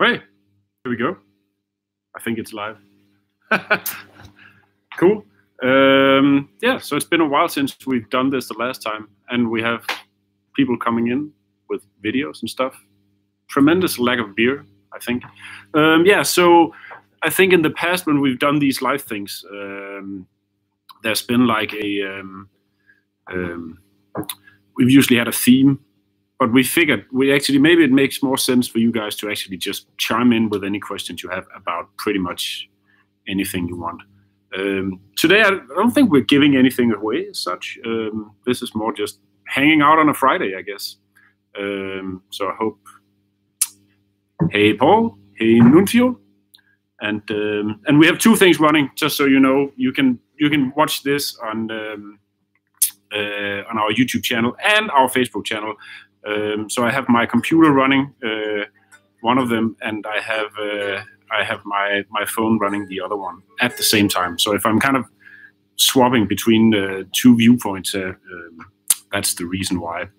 Hey, here we go. I think it's live. Cool. Yeah, so it's been a while since we've done this the last time, and we have people coming in with videos and stuff. Tremendous lack of beer, I think. Yeah, so I think in the past when we've done these live things, there's been like a we've usually had a theme, but we figured maybe it makes more sense for you guys to actually just chime in with any questions you have about pretty much anything you want. Today I don't think we're giving anything away as such. This is more just hanging out on a Friday, I guess. So I hope. Hey Paul, hey Nuncio, and we have two things running. Just so you know, you can watch this on our YouTube channel and our Facebook channel. So I have my computer running, one of them, and I have my phone running the other one at the same time. So if I'm kind of swapping between two viewpoints, that's the reason why.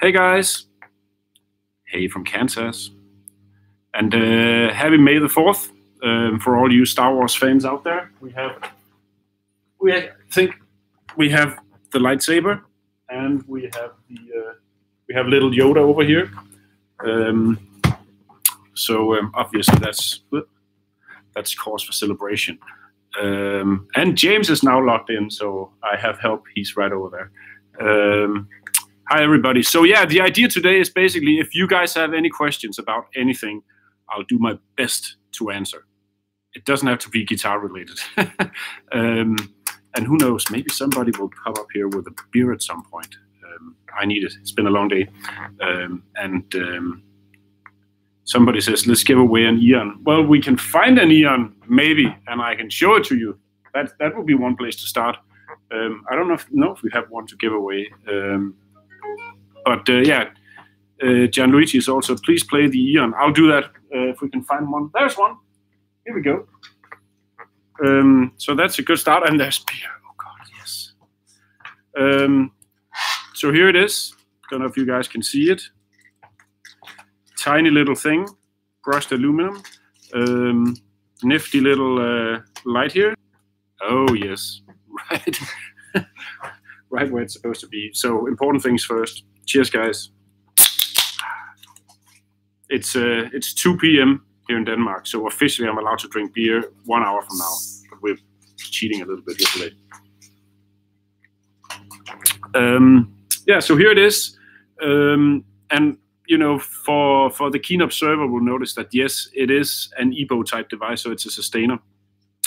Hey guys. Hey from Kansas, and happy May the 4th for all you Star Wars fans out there. I think we have the lightsaber, and we have little Yoda over here. So obviously that's cause for celebration. And James is now logged in, so I have help. He's right over there. Hi everybody. So yeah, the idea today is basically if you guys have any questions about anything, I'll do my best to answer. It doesn't have to be guitar related. And who knows, maybe somebody will pop up here with a beer at some point. I need it. It's been a long day. Somebody says, let's give away an Eon. Well, we can find an Eon, maybe, and I can show it to you. That would be one place to start. I don't know if we have one to give away. But yeah, Gianluigi is also, please play the Eon. I'll do that if we can find one. There's one. Here we go. So that's a good start. And there's beer. Oh, God, yes. So here it is. Don't know if you guys can see it. Tiny little thing. Brushed aluminum. Nifty little light here. Oh, yes. Right. Right where it's supposed to be. So important things first. Cheers, guys. It's 2 p.m. here in Denmark, so officially I'm allowed to drink beer 1 hour from now. But we're cheating a little bit here today. Yeah, so here it is. And you know, for the keen observer will notice that yes, it is an EBO type device, so it's a sustainer.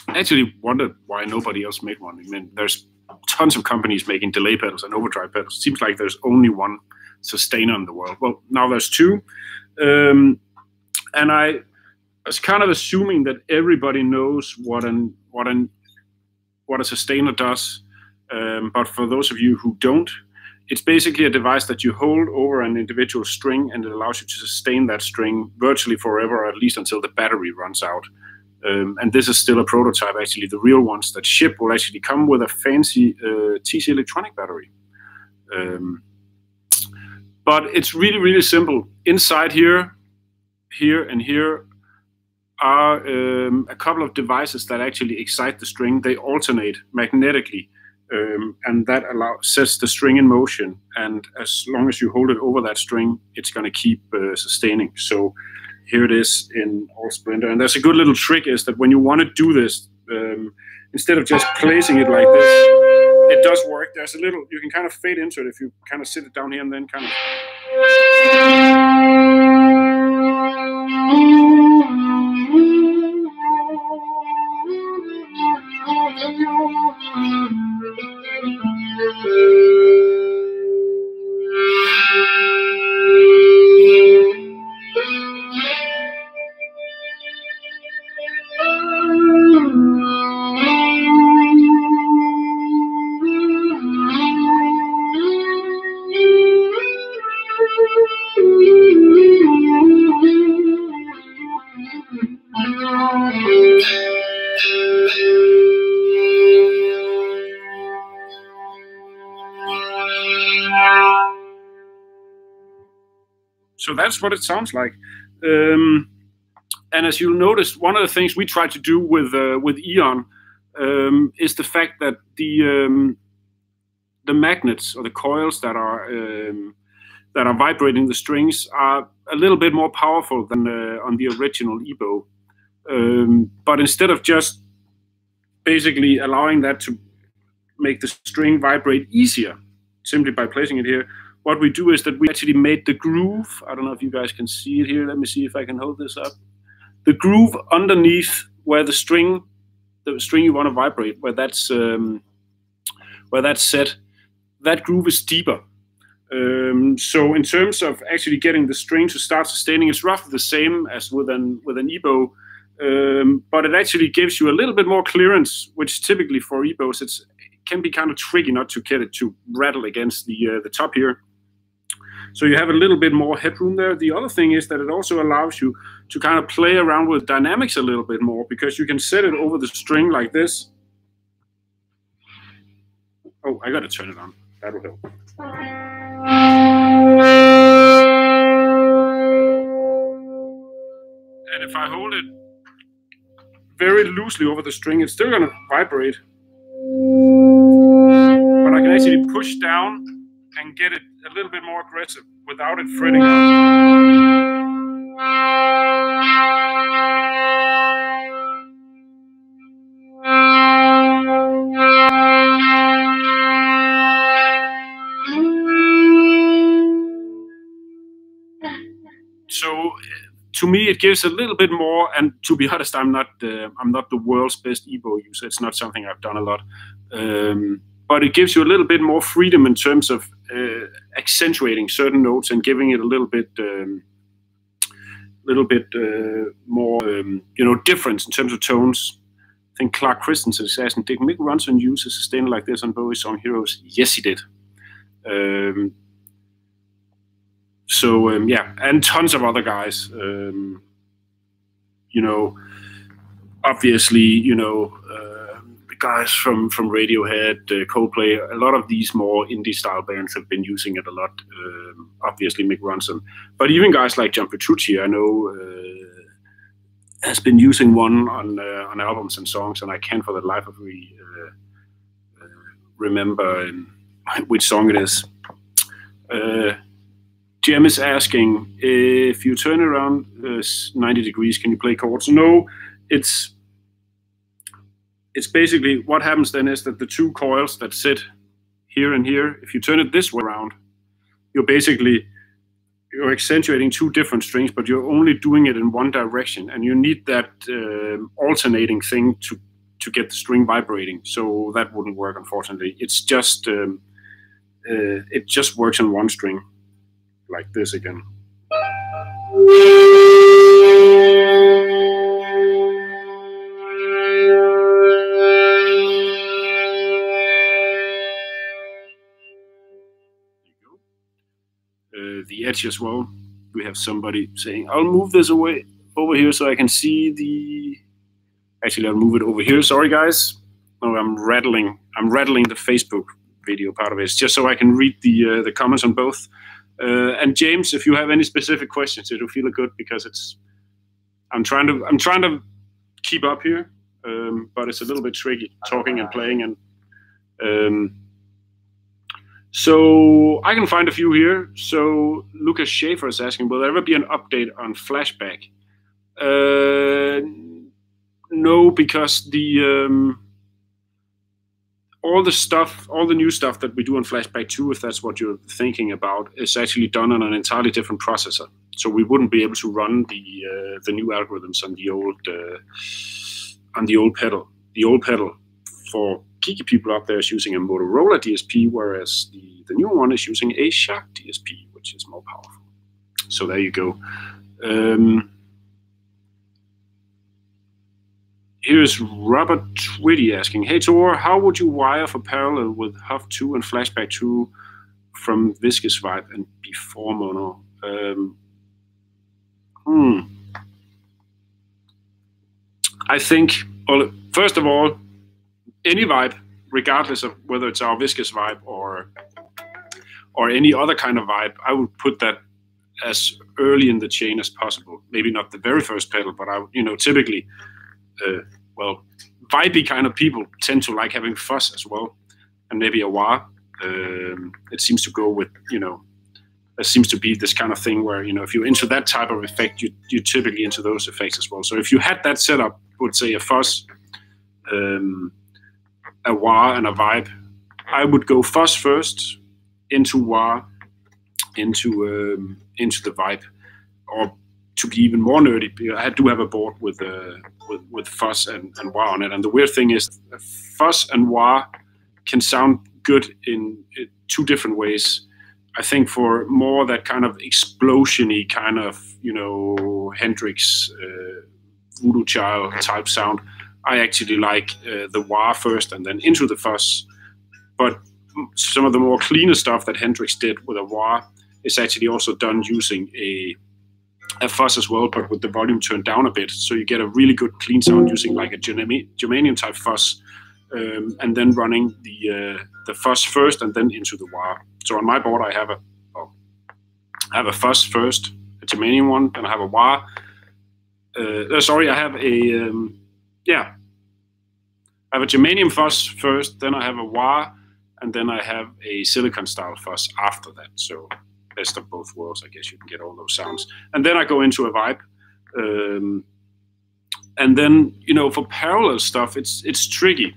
I actually wondered why nobody else made one. I mean, there's tons of companies making delay pedals and overdrive pedals. It seems like there's only one sustainer in the world. Well, now there's two. And I was kind of assuming that everybody knows what a sustainer does. But for those of you who don't, it's basically a device that you hold over an individual string, and it allows you to sustain that string virtually forever, or at least until the battery runs out. And this is still a prototype, actually. The real ones that ship will actually come with a fancy TC Electronic battery. But it's really, really simple. Inside here, and here are a couple of devices that actually excite the string. They alternate magnetically, and that sets the string in motion. And as long as you hold it over that string, it's going to keep sustaining. So here it is in all Sprinter. And there's a good little trick is that when you want to do this, instead of just placing it like this, it does work. There's a little, you can kind of fade into it if you kind of sit it down here and then kind of. So that's what it sounds like. And as you'll notice, one of the things we try to do with Eon is the fact that the magnets or the coils that are vibrating the strings are a little bit more powerful than on the original EBow. But instead of just basically allowing that to make the string vibrate easier simply by placing it here, what we do is that we actually made the groove. I don't know if you guys can see it here. Let me see if I can hold this up. The groove underneath where the string you want to vibrate, where that's set, that groove is deeper. So in terms of actually getting the string to start sustaining, it's roughly the same as with an EBow, but it actually gives you a little bit more clearance, which typically for EBows it can be kind of tricky not to get it to rattle against the top here. So you have a little bit more headroom there. The other thing is that it also allows you to kind of play around with dynamics a little bit more, because you can set it over the string like this. Oh, I gotta turn it on. That'll help. And if I hold it very loosely over the string, it's still gonna vibrate. But I can actually push down and get it a little bit more aggressive without it fretting out. So to me, it gives a little bit more. And to be honest, I'm not the world's best EBow user. It's not something I've done a lot. But it gives you a little bit more freedom in terms of accentuating certain notes and giving it a little bit more, difference in terms of tones. I think Clark Christensen is asking, did Mick Ronson use a sustainer like this on Bowie's song Heroes? Yes, he did. Yeah, and tons of other guys. Obviously, the guys from Radiohead, Coldplay, a lot of these more indie-style bands have been using it a lot. Obviously, Mick Ronson, but even guys like John Petrucci, I know, has been using one on albums and songs, and I can't for the life of me remember which song it is. Jem is asking, if you turn around 90 degrees, can you play chords? No, it's basically what happens then is that the two coils that sit here and here, if you turn it this way around, you're accentuating two different strings, but you're only doing it in one direction, and you need that alternating thing to get the string vibrating. So that wouldn't work, unfortunately. It's just it just works on one string, like this again. The edge as well. We have somebody saying, I'll move this away over here so I can see the... Actually, I'll move it over here. Sorry, guys. Oh, I'm rattling the Facebook video part of it. It's just so I can read the comments on both. And James, if you have any specific questions, it'll feel good, because I'm trying to keep up here, but it's a little bit tricky talking and playing. And so I can find a few here. So Lucas Schaefer is asking, will there ever be an update on Flashback? No, because all the new stuff that we do on Flashback 2, if that's what you're thinking about, is actually done on an entirely different processor. So we wouldn't be able to run the new algorithms on the old pedal. The old pedal for geeky people out there is using a Motorola DSP, whereas the new one is using a Shark DSP, which is more powerful. So there you go. Here's Robert Twitty asking, hey Tor, how would you wire for parallel with Huff 2 and Flashback 2 from Viscous Vibe and before mono? I think, well, first of all, any vibe, regardless of whether it's our Viscous Vibe or any other kind of vibe, I would put that as early in the chain as possible. Maybe not the very first pedal, but I, typically, well, vibey kind of people tend to like having fuzz as well, and maybe a wah. It seems to go with, there seems to be this kind of thing where, if you're into that type of effect, you're typically into those effects as well. So if you had that setup, I would say a fuzz, a wah, and a vibe, I would go fuzz first, into wah, into the vibe. Or to be even more nerdy, I do have a board with fuzz and wah on it. And the weird thing is, fuzz and wah can sound good in two different ways. I think for more that kind of explosion-y kind of, Hendrix, Voodoo Child type sound, I actually like the wah first and then into the fuzz. But some of the more cleaner stuff that Hendrix did with a wah is actually also done using a fuzz as well, but with the volume turned down a bit. So you get a really good clean sound using like a Germanium type fuzz, and then running the fuzz first and then into the wah. So on my board I have a fuzz first, a Germanium one, and I have a wah. Sorry, I have a I have a Germanium fuzz first, then I have a wah, and then I have a silicon style fuzz after that. So best of both worlds, I guess you can get all those sounds. And then I go into a vibe. And then, for parallel stuff, it's tricky.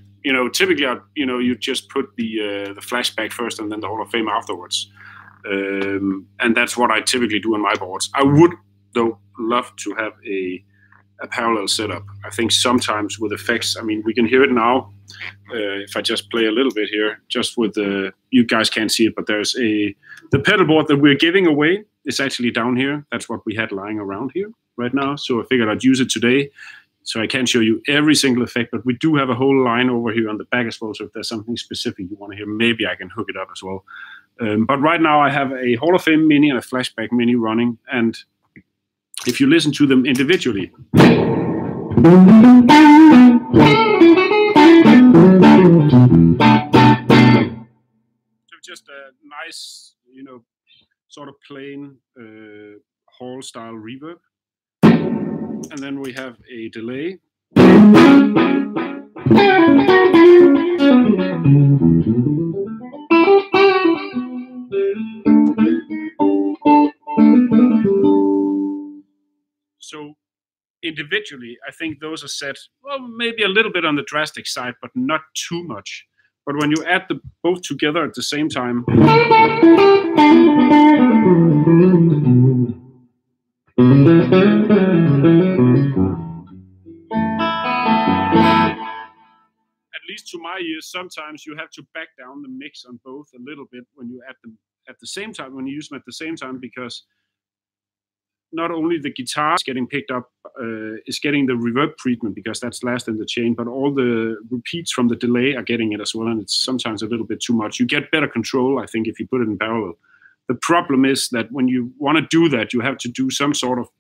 Typically, you just put the flashback first and then the Hall of Fame afterwards. And that's what I typically do on my boards. I would, though, love to have a parallel setup. I think sometimes with effects, we can hear it now. If I just play a little bit here, just with you guys can't see it, but there's the pedalboard that we're giving away is actually down here. That's what we had lying around here right now. So I figured I'd use it today. So I can't show you every single effect, but we do have a whole line over here on the back as well. So if there's something specific you want to hear, maybe I can hook it up as well. But right now I have a Hall of Fame mini and a flashback mini running. And if you listen to them individually, so just a nice, sort of plain Hall style reverb. And then we have a delay. So individually, I think those are set, well, maybe a little bit on the drastic side, but not too much. But when you add them both together at the same time, at least to my ears, sometimes you have to back down the mix on both a little bit when you add them at the same time, when you use them at the same time, because not only the guitar is getting picked up, is getting the reverb treatment because that's last in the chain, but all the repeats from the delay are getting it as well, and it's sometimes a little bit too much. You get better control, I think, if you put it in parallel. The problem is that when you want to do that, you have to do some sort of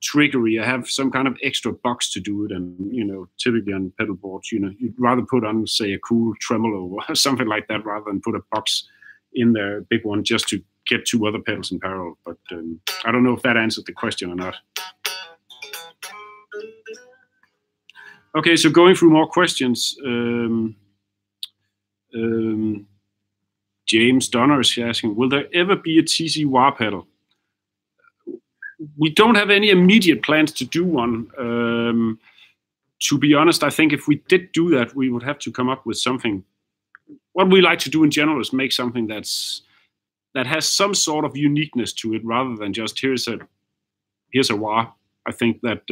trickery. You have some kind of extra box to do it, and typically on pedal boards, you'd rather put on, say, a cool tremolo or something like that rather than put a box in there, a big one, just to get two other pedals in parallel. But I don't know if that answered the question or not. Okay, so going through more questions. James Donner is asking, will there ever be a TC wah pedal? We don't have any immediate plans to do one. To be honest, I think if we did do that, we would have to come up with something. What we like to do in general is make something that has some sort of uniqueness to it, rather than just here's a wah. I think that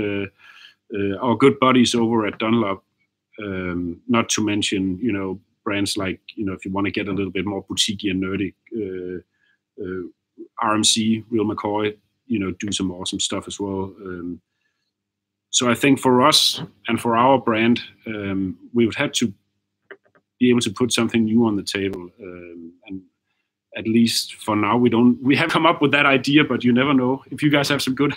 our good buddies over at Dunlop, not to mention brands like if you want to get a little bit more boutiquey and nerdy, RMC, Real McCoy, do some awesome stuff as well. So I think for us and for our brand, we would have to be able to put something new on the table, and at least for now, we have come up with that idea, but you never know. If you guys have some good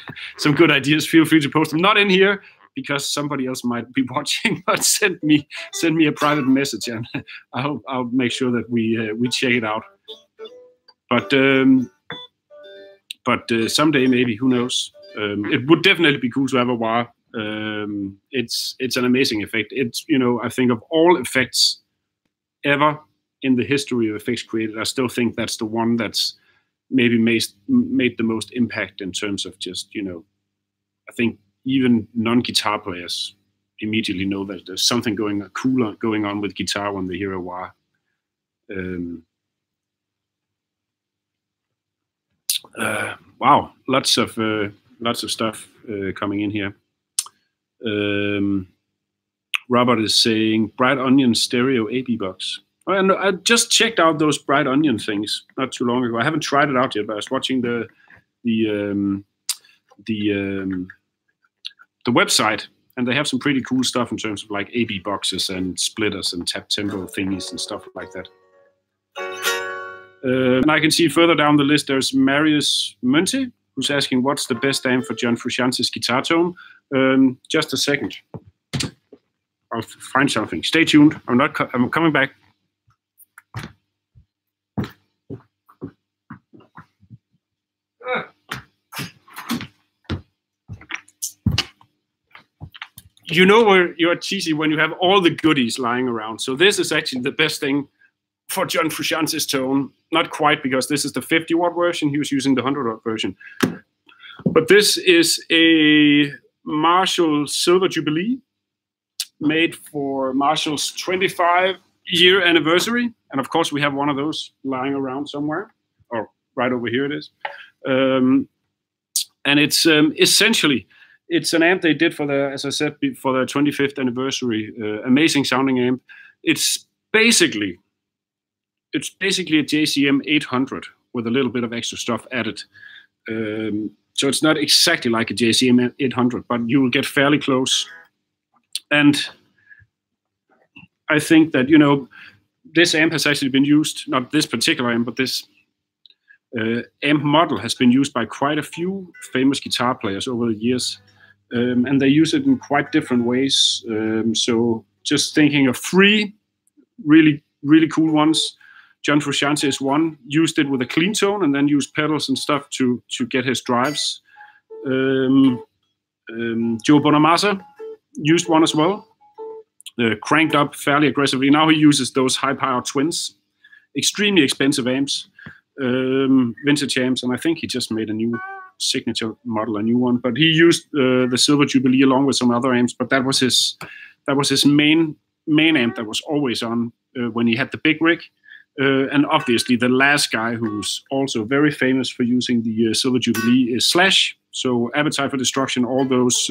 ideas, feel free to post them. Not in here, because somebody else might be watching, but send me a private message, and I'll make sure that we check it out. But but someday maybe, who knows? It would definitely be cool to have a wah. It's an amazing effect. It's, you know, I think of all effects ever in the history of effects created, I still think that's the one that's maybe made the most impact in terms of just, you know, I think even non-guitar players immediately know that there's something cooler going on with guitar when they hear a wah. Wow, lots of stuff coming in here. Robert is saying Bright Onion stereo AB box. And I just checked out those Bright Onion things not too long ago. I haven't tried it out yet, but I was watching the website, and they have some pretty cool stuff in terms of like AB boxes and splitters and tap tempo thingies and stuff like that. And I can see further down the list there's Marius Munte, who's asking what's the best amp for John Frusciante's guitar tone. Just a second. I'll find something. Stay tuned. I'm coming back. You know where you're cheesy when you have all the goodies lying around. So this is actually the best thing for John Frusciante's tone. Not quite, because this is the 50-watt version. He was using the 100-watt version. But this is a Marshall Silver Jubilee made for Marshall's 25-year anniversary. And of course, we have one of those lying around somewhere. Or right over here it is. And it's essentially, it's an amp they did for the, as I said, for the 25th anniversary. Amazing sounding amp. It's basically a JCM 800 with a little bit of extra stuff added. So it's not exactly like a JCM 800, but you will get fairly close. And I think that, you know, this amp has actually been used, not this particular amp, but this amp model has been used by quite a few famous guitar players over the years. And they use it in quite different ways. So just thinking of three really, really cool ones. John Frusciante is one, used it with a clean tone and then used pedals and stuff to get his drives. Joe Bonamassa used one as well, cranked up fairly aggressively. Now he uses those high-power twins, extremely expensive amps, vintage amps, and I think he just made a new signature model, a new one. But he used the Silver Jubilee along with some other amps, but that was his main amp that was always on when he had the big rig. And obviously the last guy who's also very famous for using the Silver Jubilee is Slash. So Appetite for Destruction, all those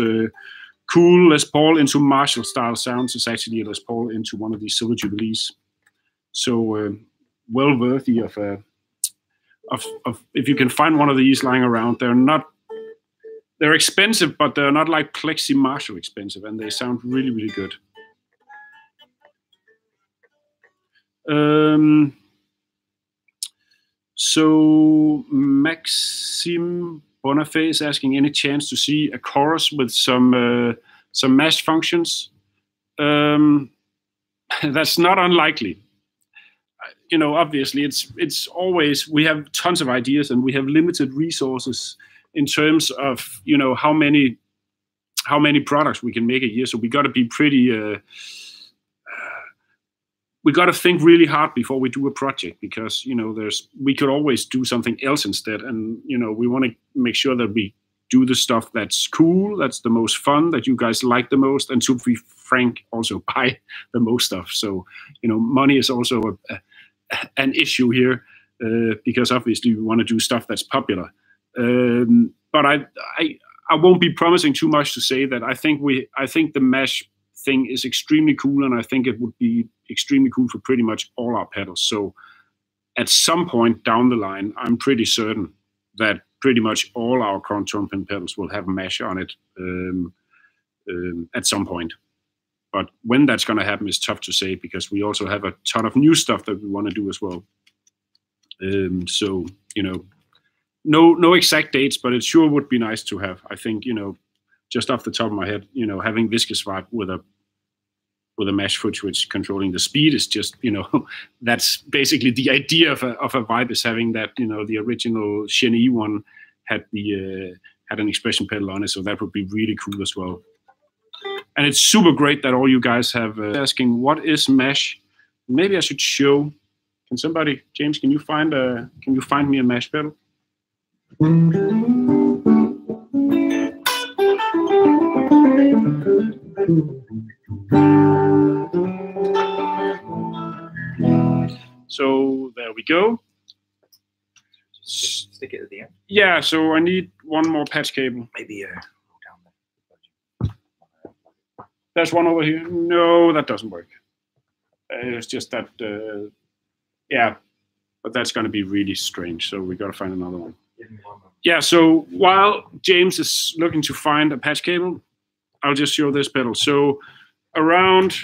cool Les Paul into Marshall style sounds is actually a Les Paul into one of these Silver Jubilees. So well worthy of if you can find one of these lying around. They're expensive, but they're not like Plexi Marshall expensive, and they sound really, really good. So Maxime Bonafé is asking, any chance to see a chorus with some mesh functions? That's not unlikely. You know, obviously it's always, we have tons of ideas and we have limited resources in terms of, you know, how many products we can make a year. So we got to be pretty we got to think really hard before we do a project, because, you know, we could always do something else instead. And, you know, we want to make sure that we do the stuff that's cool, that's the most fun, that you guys like the most, and to be frank, also buy the most stuff. So, you know, money is also an issue here, because obviously we want to do stuff that's popular. But I won't be promising too much to say that I think the mesh thing is extremely cool, and I think it would be extremely cool for pretty much all our pedals. So at some point down the line, I'm pretty certain that pretty much all our current TonePrint pedals will have a mesh on it at some point. But when that's going to happen is tough to say, because we also have a ton of new stuff that we want to do as well. So, you know, no exact dates, but it sure would be nice to have. I think, you know, just off the top of my head, you know, having Viscous Vibe with a mesh foot switch controlling the speed is just, you know, that's basically the idea of a Vibe, is having that, you know, the original Chenille one had an expression pedal on it, so that would be really cool as well. And it's super great that all you guys have asking, what is mesh? Maybe I should show. Can somebody, James, can you find me a mesh pedal? So there we go. Stick it at the end. Yeah, so I need one more patch cable. Maybe down there. There's one over here. No, that doesn't work. It's just that, yeah, but that's going to be really strange. So we got to find another one. Yeah, so while James is looking to find a patch cable, I'll just show this pedal. So around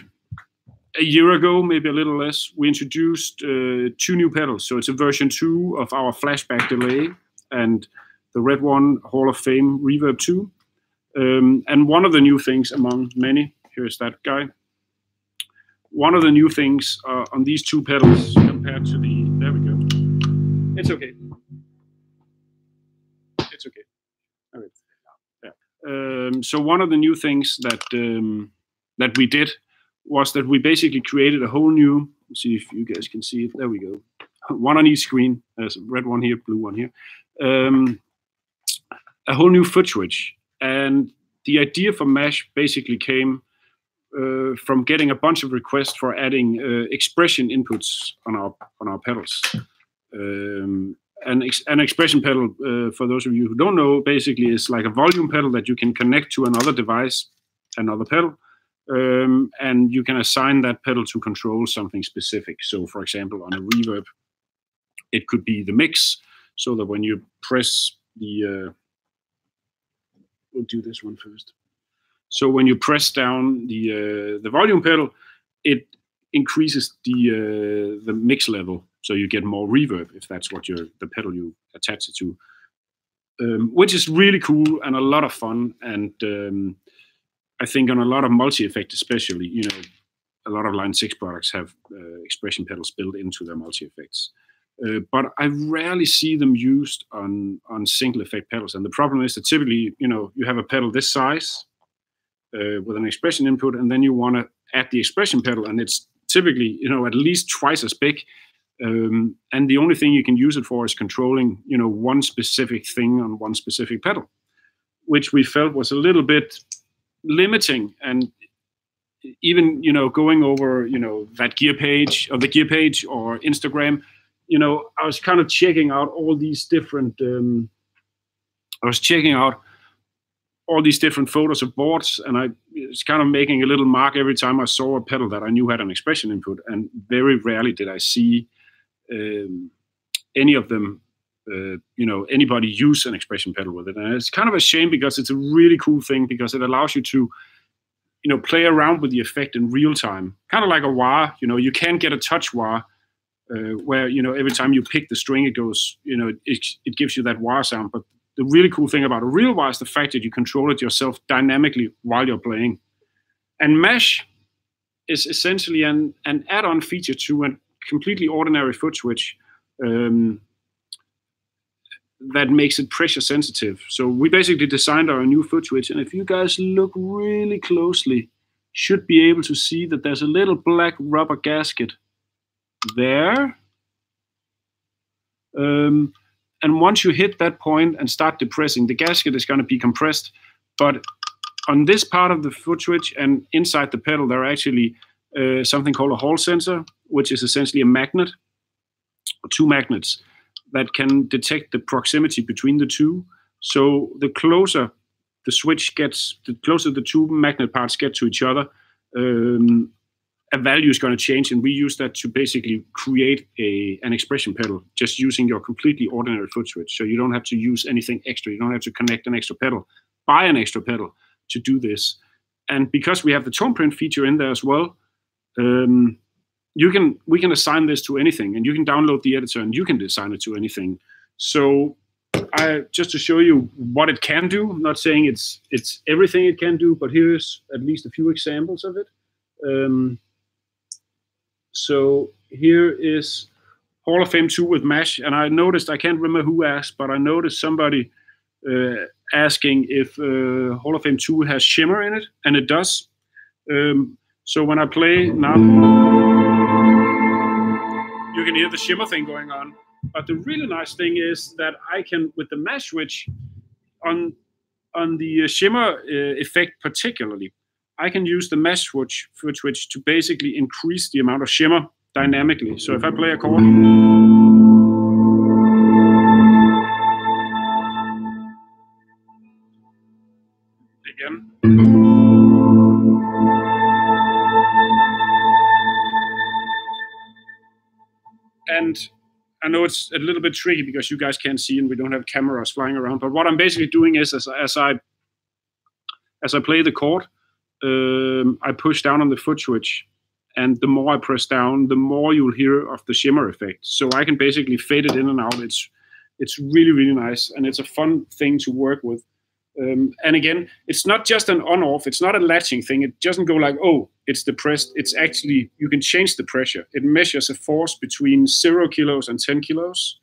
a year ago, maybe a little less, we introduced 2 new pedals. So it's a version 2 of our flashback delay and the red one, Hall of Fame Reverb 2. And one of the new things among many, here's that guy. One of the new things on these 2 pedals compared to the, there we go. It's okay. It's okay. Okay. Yeah. So one of the new things that that we did was that we basically created a whole new, let's see if you guys can see it. There we go. One on each screen. There's a red one here, blue one here. A whole new foot switch. And the idea for Mesh basically came from getting a bunch of requests for adding expression inputs on our pedals. An expression pedal, for those of you who don't know, basically is like a volume pedal that you can connect to another device, another pedal, and you can assign that pedal to control something specific. So, for example, on a reverb, it could be the mix, so that when you press the, we'll do this one first. So when you press down the volume pedal, it increases the mix level, so you get more reverb if that's what the pedal you attach it to, which is really cool and a lot of fun. And I think on a lot of multi-effect, especially, you know, a lot of Line 6 products have expression pedals built into their multi-effects. But I rarely see them used on single effect pedals. And the problem is that typically, you know, you have a pedal this size with an expression input, and then you want to add the expression pedal, and it's typically, you know, at least twice as big. And the only thing you can use it for is controlling, you know, one specific thing on one specific pedal, which we felt was a little bit limiting. And even, you know, going over, you know, that gear page or the gear page or Instagram, you know, I was kind of checking out all these different, photos of boards, and I was kind of making a little mark every time I saw a pedal that I knew had an expression input, and very rarely did I see any of them, you know, anybody use an expression pedal with it. And it's kind of a shame, because it's a really cool thing, because it allows you to, you know, play around with the effect in real time, kind of like a wah. You know, you can get a touch wah, where, you know, every time you pick the string, it goes, you know, it gives you that wah sound. But the really cool thing about a real wah is the fact that you control it yourself dynamically while you're playing. And Mesh is essentially an add-on feature to a completely ordinary foot switch that makes it pressure sensitive. So we basically designed our new foot switch, and if you guys look really closely, should be able to see that there's a little black rubber gasket there. And once you hit that point and start depressing, the gasket is going to be compressed. But on this part of the foot switch and inside the pedal, there are actually something called a Hall sensor, which is essentially a magnet, or 2 magnets, that can detect the proximity between the two. So the closer the switch gets, the closer the 2 magnet parts get to each other, a value is going to change, and we use that to basically create an expression pedal, just using your completely ordinary foot switch. So you don't have to use anything extra. You don't have to connect an extra pedal, buy an extra pedal to do this. And because we have the TonePrint feature in there as well, we can assign this to anything, and you can download the editor and you can assign it to anything. So just to show you what it can do, I'm not saying it's everything it can do, but here's at least a few examples of it. So here is Hall of Fame 2 with Mesh, and I noticed, I can't remember who asked, but I noticed somebody asking if Hall of Fame 2 has shimmer in it, and it does. So when I play now, you can hear the shimmer thing going on. But the really nice thing is that I can, with the mash switch, on the shimmer effect particularly, I can use the mash switch to basically increase the amount of shimmer dynamically. So if I play a chord, again, and I know it's a little bit tricky because you guys can't see and we don't have cameras flying around. But what I'm basically doing is, as I play the chord, I push down on the foot switch, and the more I press down, the more you'll hear of the shimmer effect. So I can basically fade it in and out. It's really, really nice, and it's a fun thing to work with. And again, it's not just an on-off. It's not a latching thing. It doesn't go like, oh, it's depressed. It's actually, you can change the pressure. It measures a force between 0 kilos and 10 kilos.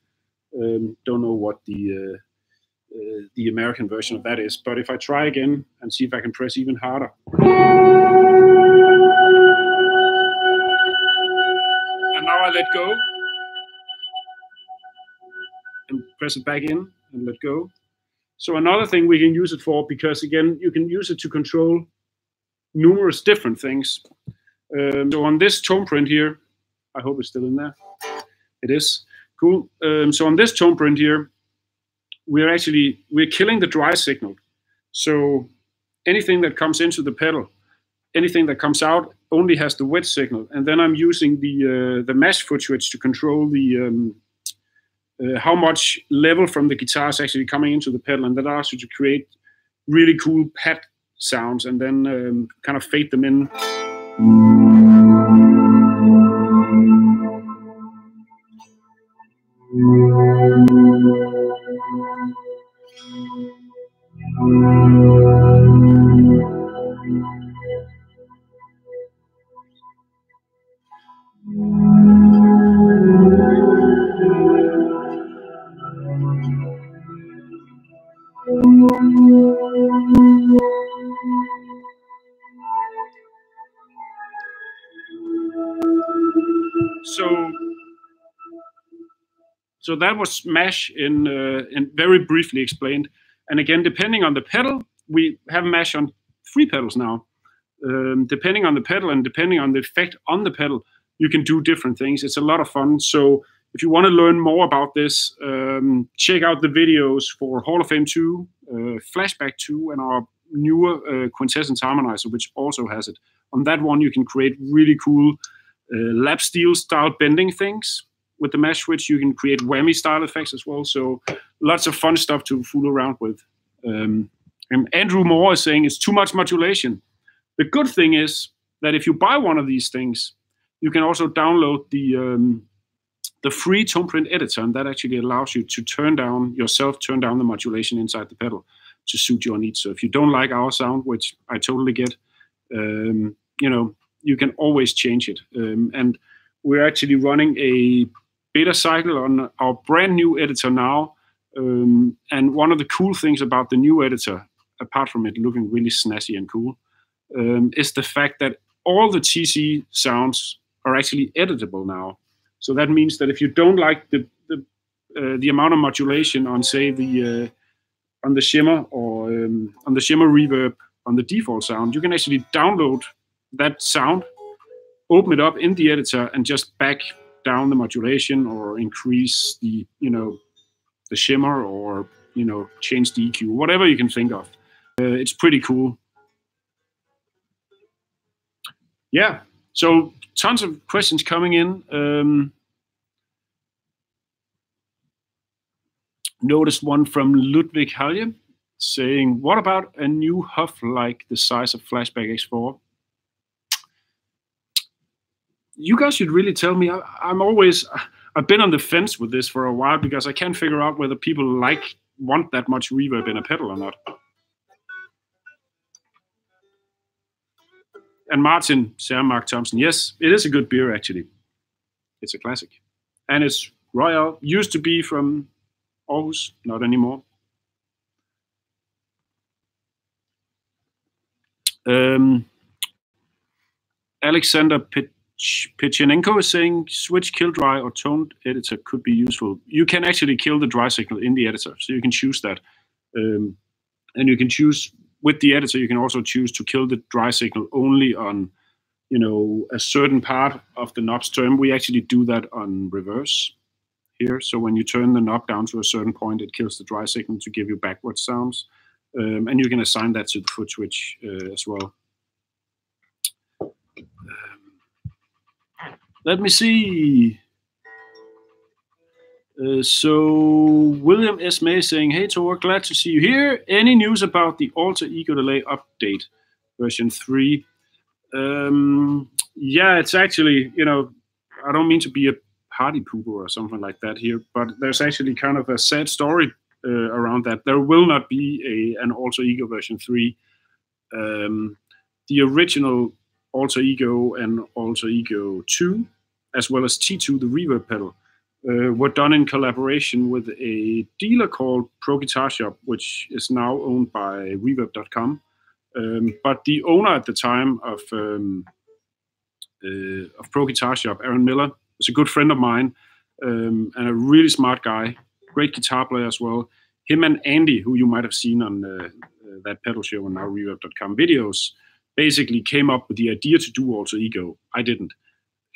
Don't know what the American version of that is, but if I try again and see if I can press even harder. And now I let go. And press it back in and let go. So another thing we can use it for, because again, you can use it to control numerous different things. So on this TonePrint here, I hope it's still in there. It is. Cool. So on this TonePrint here, we're killing the dry signal. So anything that comes into the pedal, anything that comes out only has the wet signal. And then I'm using the mash foot switch to control the how much level from the guitar is actually coming into the pedal, and that allows you to create really cool pad sounds and then kind of fade them in. So that was mash in very briefly explained. And again, depending on the pedal, we have mash on 3 pedals now. Depending on the pedal and depending on the effect on the pedal, you can do different things. It's a lot of fun. So if you want to learn more about this, check out the videos for Hall of Fame 2, Flashback 2, and our newer Quintessence Harmonizer, which also has it. On that one, you can create really cool lap steel style bending things. With the mash switch, you can create whammy style effects as well. So lots of fun stuff to fool around with. And Andrew Moore is saying it's too much modulation. The good thing is that if you buy one of these things, you can also download the free TonePrint editor, and that actually allows you to turn down the modulation inside the pedal to suit your needs. So if you don't like our sound, which I totally get, you know, you can always change it. And we're actually running a beta cycle on our brand new editor now. And one of the cool things about the new editor, apart from it looking really snazzy and cool, is the fact that all the TC sounds are actually editable now. So that means that if you don't like the amount of modulation on, say, on the shimmer or on the shimmer reverb on the default sound, you can actually download that sound, open it up in the editor, and just back down the modulation or increase the, you know, the shimmer, or, you know, change the EQ, whatever you can think of. It's pretty cool. Yeah, so tons of questions coming in. Noticed one from Ludwig Halje saying, what about a new Huff like the size of Flashback X4? You guys should really tell me. I've been on the fence with this for a while because I can't figure out whether people want that much reverb in a pedal or not. And Martin, Sarah Mark Thompson, yes, it is a good beer actually. It's a classic. And it's Royal, used to be from Aarhus, not anymore. Alexander Pichenenko is saying switch kill dry or tone editor could be useful. You can actually kill the dry signal in the editor, so you can choose that. And you can choose with the editor, you can also choose to kill the dry signal only on, a certain part of the knob's term. We actually do that on reverse here. So when you turn the knob down to a certain point, it kills the dry signal to give you backwards sounds. And you can assign that to the foot switch as well. Let me see. So William S. May saying, hey Tor, glad to see you here. Any news about the alter ego delay update version 3? Yeah, it's actually, I don't mean to be a party pooper or something like that here, but there's actually kind of a sad story around that. There will not be an alter ego version 3. The original alter ego and alter ego 2, as well as T2, the reverb pedal, were done in collaboration with a dealer called Pro Guitar Shop, which is now owned by Reverb.com. But the owner at the time of Pro Guitar Shop, Aaron Miller, is a good friend of mine and a really smart guy, great guitar player as well. Him and Andy, who you might have seen on that pedal show and now Reverb.com videos, basically came up with the idea to do alter ego. I didn't.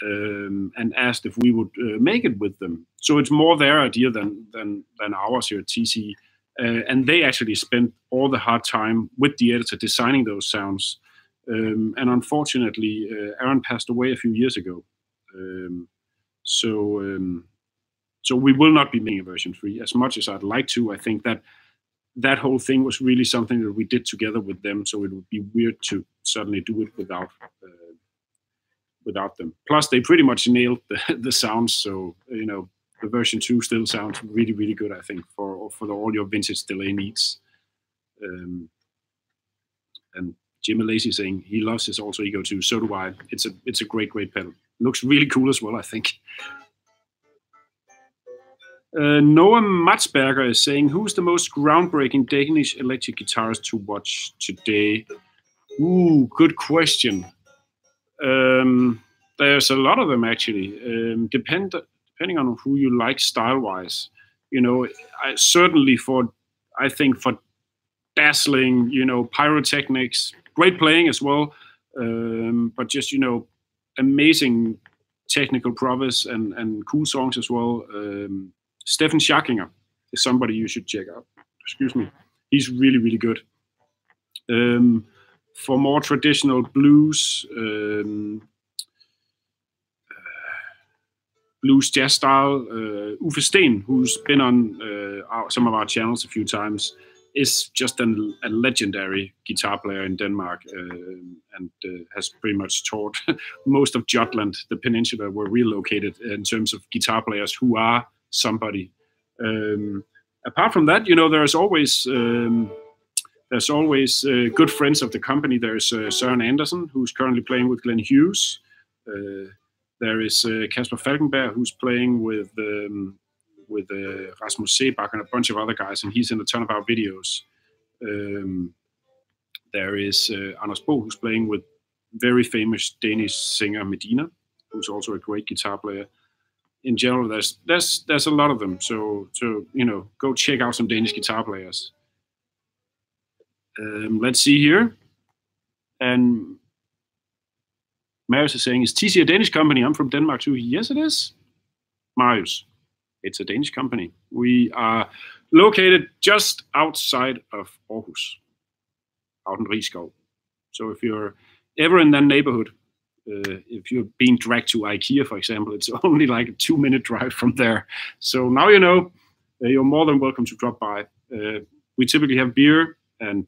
And asked if we would make it with them. So it's more their idea than ours here at TC. And they actually spent all the hard time with the editor designing those sounds. And unfortunately, Aaron passed away a few years ago. So we will not be making a version 3. As much as I'd like to, I think that whole thing was really something that we did together with them. So it would be weird to suddenly do it without them. Plus, they pretty much nailed the sounds. So, the version 2 still sounds really, really good, I think, for all your vintage delay needs. And Jimmy Lacey saying he loves his alter ego too. So do I. It's a great pedal. Looks really cool as well, I think. Noah Matsberger is saying, who's the most groundbreaking Danish electric guitarist to watch today? Ooh, good question. There's a lot of them actually. Depending on who you like style-wise, certainly I think for dazzling, pyrotechnics, great playing as well, but just amazing technical prowess and cool songs as well. Steffen Schackinger is somebody you should check out. Excuse me, he's really, really good. For more traditional blues, blues jazz style, Uffe Steen, who's been on some of our channels a few times, is just a legendary guitar player in Denmark and has pretty much taught most of Jutland, the peninsula where we're located, in terms of guitar players who are somebody. Apart from that, there's always good friends of the company. There's Søren Andersen, who's currently playing with Glenn Hughes. There is Kasper Falkenberg, who's playing with Rasmus Sebak and a bunch of other guys, and he's in a ton of our videos. There is Anders Bo, who's playing with very famous Danish singer Medina, who's also a great guitar player. In general, there's a lot of them. So go check out some Danish guitar players. Let's see here. And Marius is saying, is TC a Danish company? I'm from Denmark too. Yes, it is. Marius, it's a Danish company. We are located just outside of Aarhus, out in Rigskov. So if you're ever in that neighborhood, if you're being dragged to IKEA, for example, it's only like a 2-minute drive from there. So now you know, you're more than welcome to drop by. We typically have beer and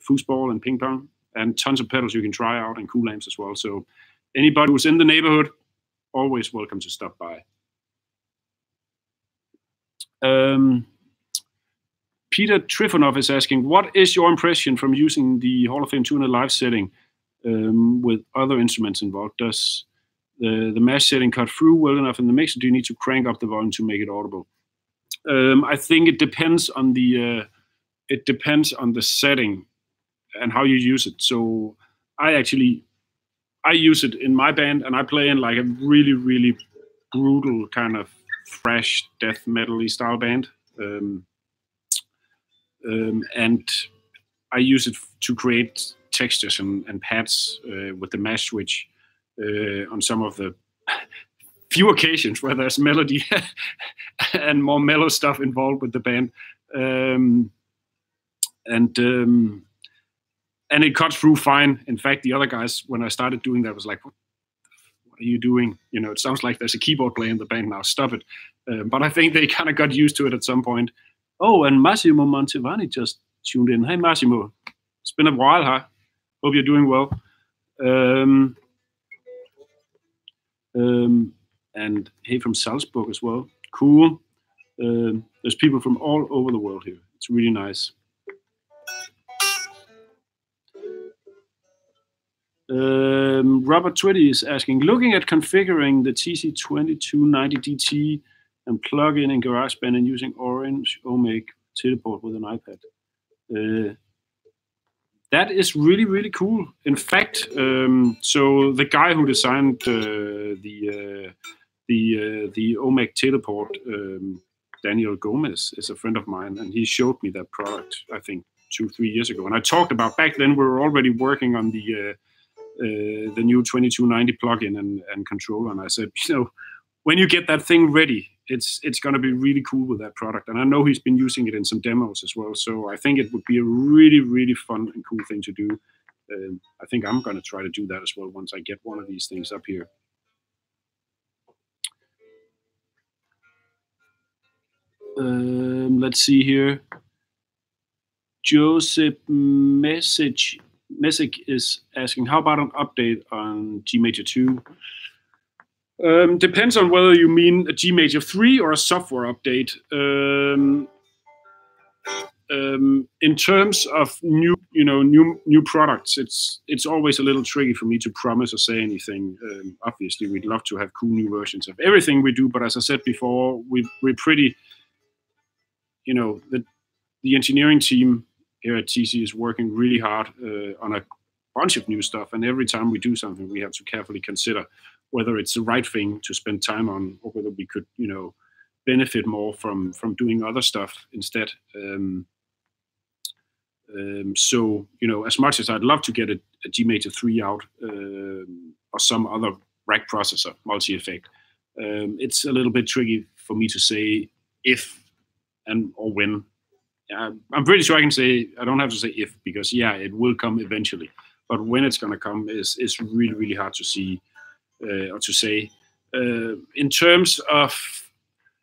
foosball and ping pong and tons of pedals you can try out and cool amps as well. So anybody who's in the neighborhood, always welcome to stop by. Peter Trifonov is asking, what is your impression from using the Hall of Fame 2 in a live setting with other instruments involved? Does the mash setting cut through well enough in the mix, or do you need to crank up the volume to make it audible? I think it depends on the setting. and how you use it. So I use it in my band, and I play in like a really, really brutal kind of thrash death metal-y style band. And I use it to create textures and pads with the mash switch on some of the few occasions where there's melody and more mellow stuff involved with the band. And it cuts through fine. In fact, the other guys, when I started doing that, was like, what are you doing? You know, it sounds like there's a keyboard player in the band now, stop it. But I think they kind of got used to it at some point. Oh, and Massimo Montevani just tuned in. Hey, Massimo. It's been a while, huh? Hope you're doing well. And hey, from Salzburg as well. Cool. There's people from all over the world here. It's really nice. Robert Twitty is asking, looking at configuring the TC2290DT and plug in GarageBand and using Orange Omega Pedalboard with an iPad. That is really, really cool. In fact, so the guy who designed the Omega Pedalboard, Daniel Gomez, is a friend of mine, and he showed me that product, I think, 2-3 years ago. And I talked about, back then we were already working on the new 2290 plugin and controller, and I said, you know, when you get that thing ready, it's going to be really cool with that product. And I know he's been using it in some demos as well, so I think it would be a really, really fun and cool thing to do. I think I'm going to try to do that as well once I get one of these things up here. Let's see here. Joseph Message is asking, how about an update on G Major 2? Depends on whether you mean a G Major 3 or a software update. In terms of new products, it's always a little tricky for me to promise or say anything. Obviously, we'd love to have cool new versions of everything we do, but as I said before, we're pretty, the engineering team here at TC is working really hard on a bunch of new stuff, and every time we do something, we have to carefully consider whether it's the right thing to spend time on, or whether we could, benefit more from doing other stuff instead. So, as much as I'd love to get a G Major 3 out or some other rack processor, multi-effect, it's a little bit tricky for me to say if or when. I'm pretty sure I can say, I don't have to say if, because yeah, it will come eventually. But when it's going to come is really, really hard to see or to say. In terms of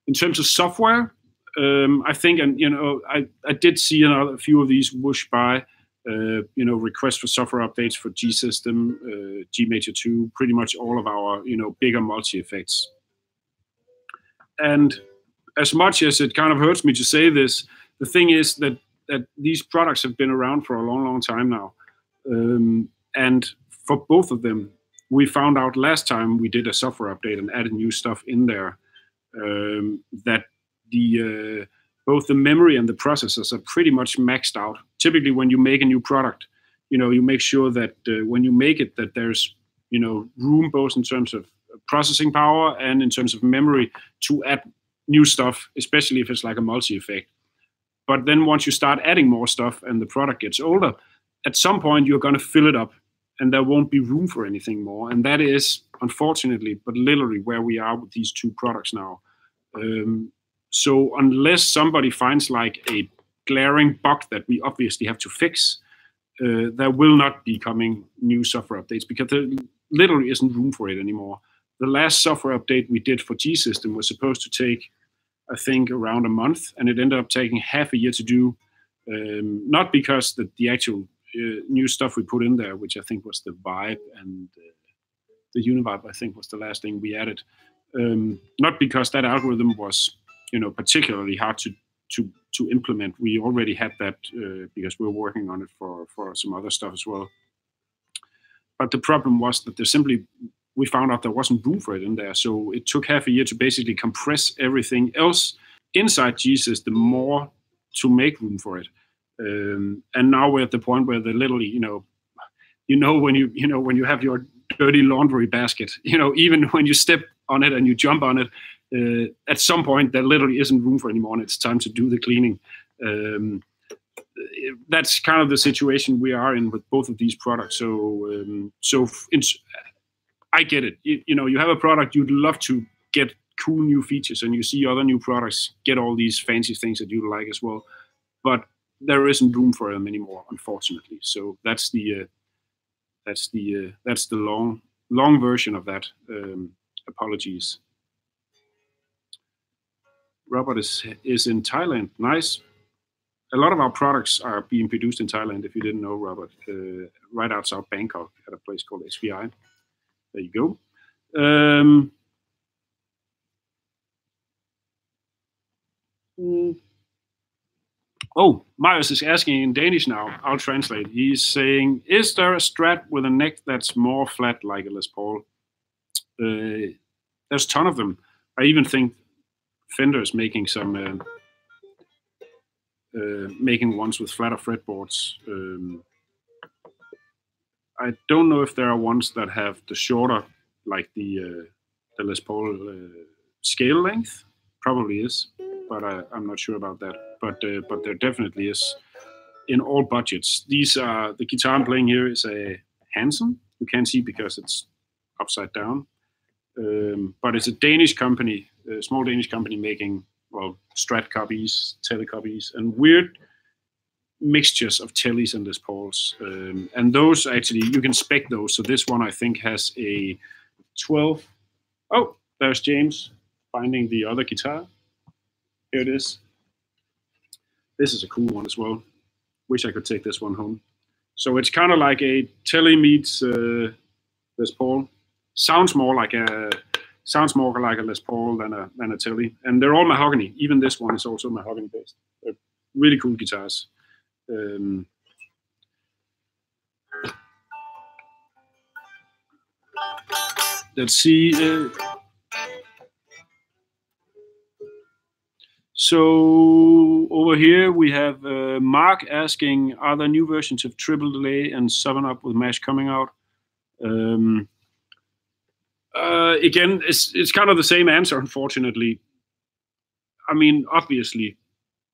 software, I think, and I did see a few of these whoosh by. Requests for software updates for G System, G Major 2, pretty much all of our bigger multi effects. And as much as it kind of hurts me to say this, the thing is that these products have been around for a long, long time now. And for both of them, we found out last time we did a software update and added new stuff in there, that both the memory and the processors are pretty much maxed out. Typically, when you make a new product, you make sure that when you make it, that there's room both in terms of processing power and in terms of memory to add new stuff, especially if it's like a multi-effect. But then once you start adding more stuff and the product gets older, at some point you're going to fill it up and there won't be room for anything more. And that is, unfortunately, but literally where we are with these two products now. So unless somebody finds like a glaring bug that we obviously have to fix, there will not be coming new software updates because there literally isn't room for it anymore. The last software update we did for G System was supposed to take, I think, around a month, and it ended up taking half a year to do. Not because the actual new stuff we put in there, which I think was the Vibe and the Univibe, I think was the last thing we added. Not because that algorithm was, particularly hard to implement. We already had that because we were working on it for some other stuff as well. But the problem was that we found out there wasn't room for it in there. So it took half a year to basically compress everything else inside G System more to make room for it. And now we're at the point where they literally, when you have your dirty laundry basket, even when you step on it and you jump on it, at some point there literally isn't room for anymore, and it's time to do the cleaning. That's kind of the situation we are in with both of these products. So I get it. You have a product, you'd love to get cool new features, and you see other new products get all these fancy things that you like as well, but there isn't room for them anymore, unfortunately. So that's the long version of that. Apologies. Robert is in Thailand. Nice. A lot of our products are being produced in Thailand, if you didn't know, Robert, right outside Bangkok at a place called SVI. There you go. Oh, Marius is asking in Danish now. I'll translate. He's saying, is there a Strat with a neck that's more flat like a Les Paul? There's a ton of them. I even think Fender is making some... making ones with flatter fretboards. I don't know if there are ones that have the shorter, like the Les Paul scale length. Probably is, but I'm not sure about that. But there definitely is in all budgets. These are the guitar I'm playing here is a Hansen. You can't see because it's upside down, but it's a Danish company, a small Danish company making Strat copies, tele copies, and weird mixtures of teles and Les Pauls. And those actually, you can spec those. So this one I think has a 12. Oh, there's James finding the other guitar. Here it is. This is a cool one as well. Wish I could take this one home. So it's kind of like a tele meets Les Paul. Sounds more like a Les Paul than a tele, and they're all mahogany. Even this one is also mahogany based. They're really cool guitars. Let's see. So over here we have Mark asking, are there new versions of Triple Delay and 7-Up with Mesh coming out? Again, it's kind of the same answer, unfortunately. I mean, obviously,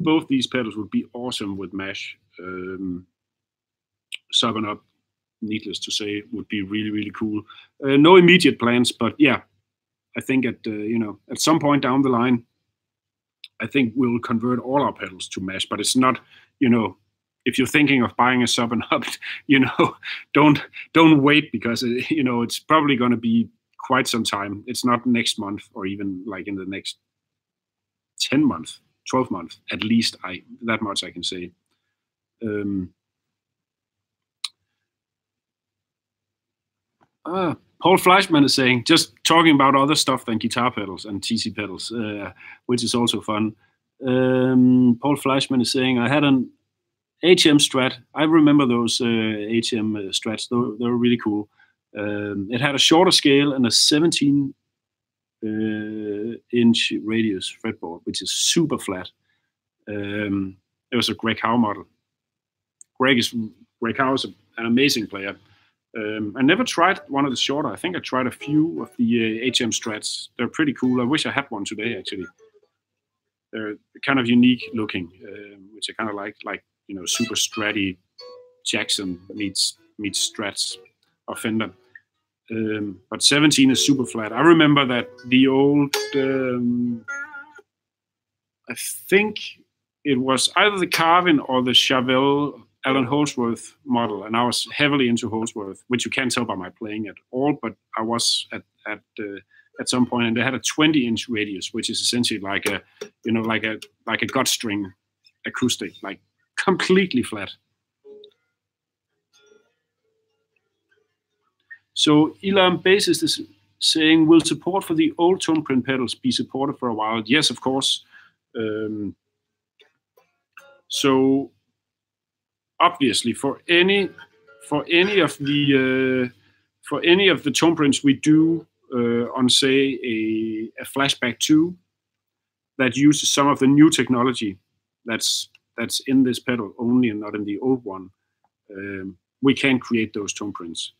both these pedals would be awesome with Mesh. 7-Up, needless to say, would be really, really cool. No immediate plans, but yeah, I think at some point down the line, I think we'll convert all our pedals to Mesh. But it's not, if you're thinking of buying a 7-Up, don't wait, because it's probably going to be quite some time. It's not next month or even like in the next 10 months, 12 months, at least. That much I can say. Paul Fleischman is saying, just talking about other stuff than guitar pedals and TC pedals, which is also fun. Paul Fleischman is saying, I had an HM Strat. I remember those HM Strats. They were really cool. It had a shorter scale and a 17-inch radius fretboard, which is super flat. It was a Greg Howe model. Greg Howe is an amazing player. I never tried one of the shorter. I think I tried a few of the HM Strats. They're pretty cool. I wish I had one today, actually. They're kind of unique looking, which I kind of like super Stratty Jackson meets Strats or Fender. But 17 is super flat. I remember that the old, I think it was either the Carvin or the Chevelle Alan Holsworth model, and I was heavily into Holsworth, which you can't tell by my playing at all, but I was at some point, and they had a 20-inch radius, which is essentially like a gut string acoustic, like completely flat. So Elam Bassist is saying, will support for the old TonePrint pedals be supported for a while? Yes, of course. So obviously, for any of the TonePrints we do on, say, a Flashback 2 that uses some of the new technology that's that's in this pedal only and not in the old one, we can create those tone prints.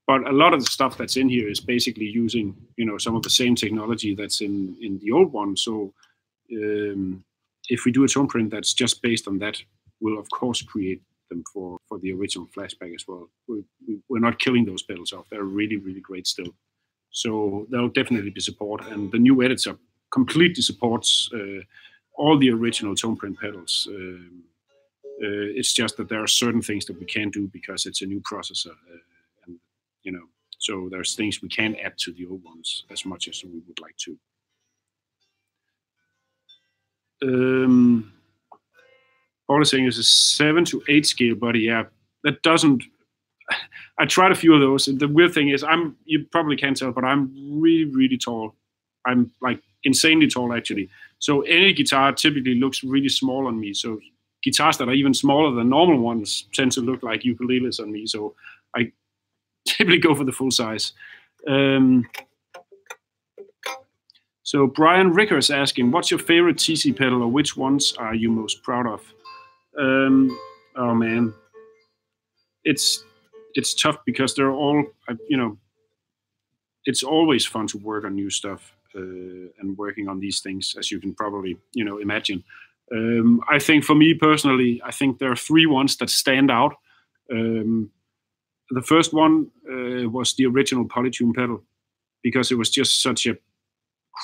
But a lot of the stuff that's in here is basically using, some of the same technology that's in the old one. So if we do a tone print that's just based on that, we'll of course create them for the original flashback as well. We're not killing those pedals off. They're really, really great still. So there'll definitely be support, and the new editor completely supports all the original tone print pedals. It's just that there are certain things that we can't do because it's a new processor, and so there's things we can't add to the old ones as much as we would like to. Paul is saying it's a 7 to 8 scale, but yeah, that doesn't. I tried a few of those, and the weird thing is, you probably can't tell, but I'm really, really tall. I'm like insanely tall actually. So any guitar typically looks really small on me. So guitars that are even smaller than normal ones tend to look like ukuleles on me. So I typically go for the full size. So Brian Ricker is asking, what's your favorite TC pedal, or which ones are you most proud of? Oh man, it's tough because they're all, it's always fun to work on new stuff and working on these things, as you can probably, imagine. I think for me personally, I think there are 3 ones that stand out. The first one was the original Polytune pedal, because it was just such a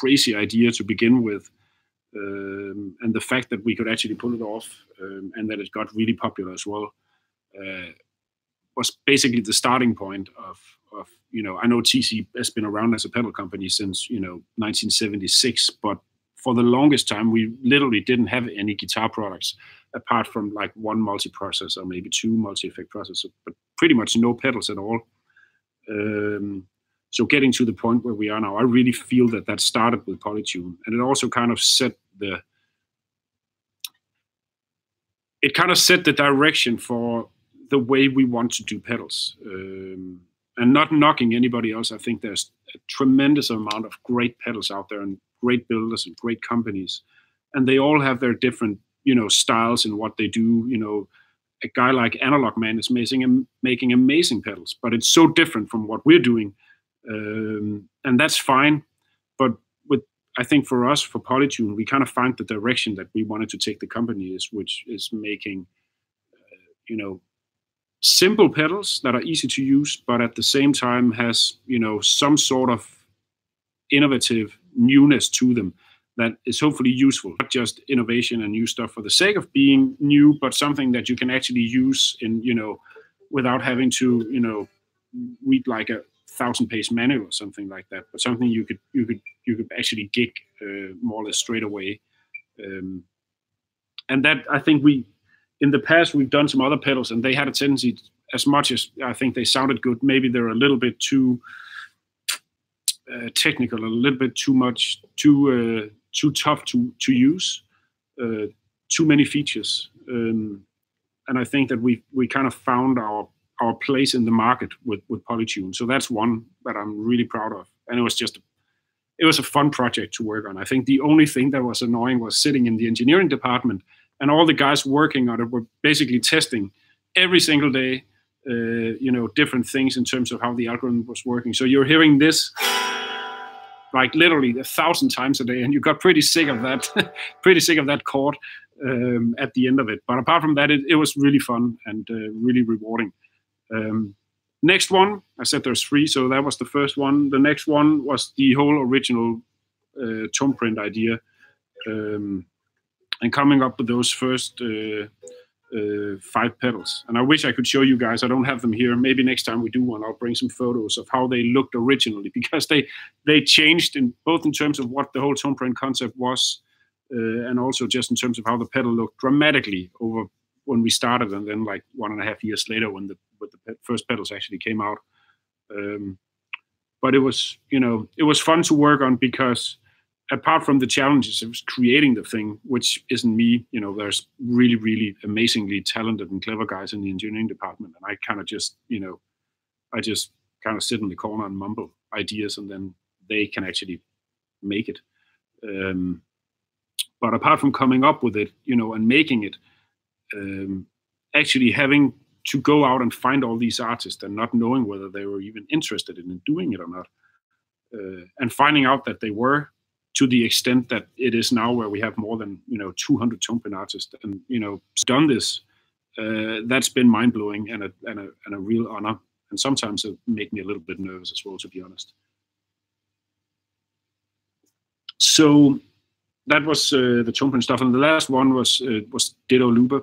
crazy idea to begin with. And the fact that we could actually pull it off and that it got really popular as well was basically the starting point of I know TC has been around as a pedal company since 1976, but for the longest time we literally didn't have any guitar products apart from like 1 multiprocessor, maybe 2 multi-effect processors, but pretty much no pedals at all. So getting to the point where we are now, I really feel that started with Polytune, and it also kind of set the direction for the way we want to do pedals. And not knocking anybody else, I think there's a tremendous amount of great pedals out there and great builders and great companies, and they all have their different styles in what they do. A guy like Analog Man is making amazing pedals, but it's so different from what we're doing. And that's fine, but I think for us, for Polytune, we kind of found the direction that we wanted to take the company which is making simple pedals that are easy to use, but at the same time has some sort of innovative newness to them that is hopefully useful. Not just innovation and new stuff for the sake of being new, but something that you can actually use in without having to read like a 1,000-page manual or something like that, but something you could actually gig more or less straight away. And that, I think in the past we've done some other pedals, and they had a tendency, as much as I think they sounded good, maybe they're a little bit too technical, a little bit too tough to use, too many features. And I think that we kind of found our place in the market with Polytune. So that's one that I'm really proud of. And it was a fun project to work on. I think the only thing that was annoying was sitting in the engineering department, and all the guys working on it were basically testing every single day, different things in terms of how the algorithm was working. So you're hearing this like literally 1,000 times a day, and you got pretty sick of that chord at the end of it. But apart from that, it was really fun and really rewarding. Next one, I said there's 3, so that was the first one. The next one was the whole original TonePrint idea, and coming up with those first 5 pedals. And I wish I could show you guys. I don't have them here. Maybe next time we do one, I'll bring some photos of how they looked originally, because they changed both in terms of what the whole TonePrint concept was, and also just in terms of how the pedal looked dramatically over when we started, and then like 1.5 years later when the first pedals actually came out. But it was fun to work on, because apart from the challenges of creating the thing, which isn't me, there's really, really amazingly talented and clever guys in the engineering department, and I kind of just, I just kind of sit in the corner and mumble ideas, and then they can actually make it. But apart from coming up with it, and making it, actually having to go out and find all these artists and not knowing whether they were even interested in doing it or not, and finding out that they were, to the extent that it is now, where we have more than 200 TonePrint artists and done this. That's been mind-blowing and a real honor, and sometimes it made me a little bit nervous as well, to be honest. So that was the TonePrint stuff, and the last one was Ditto Looper.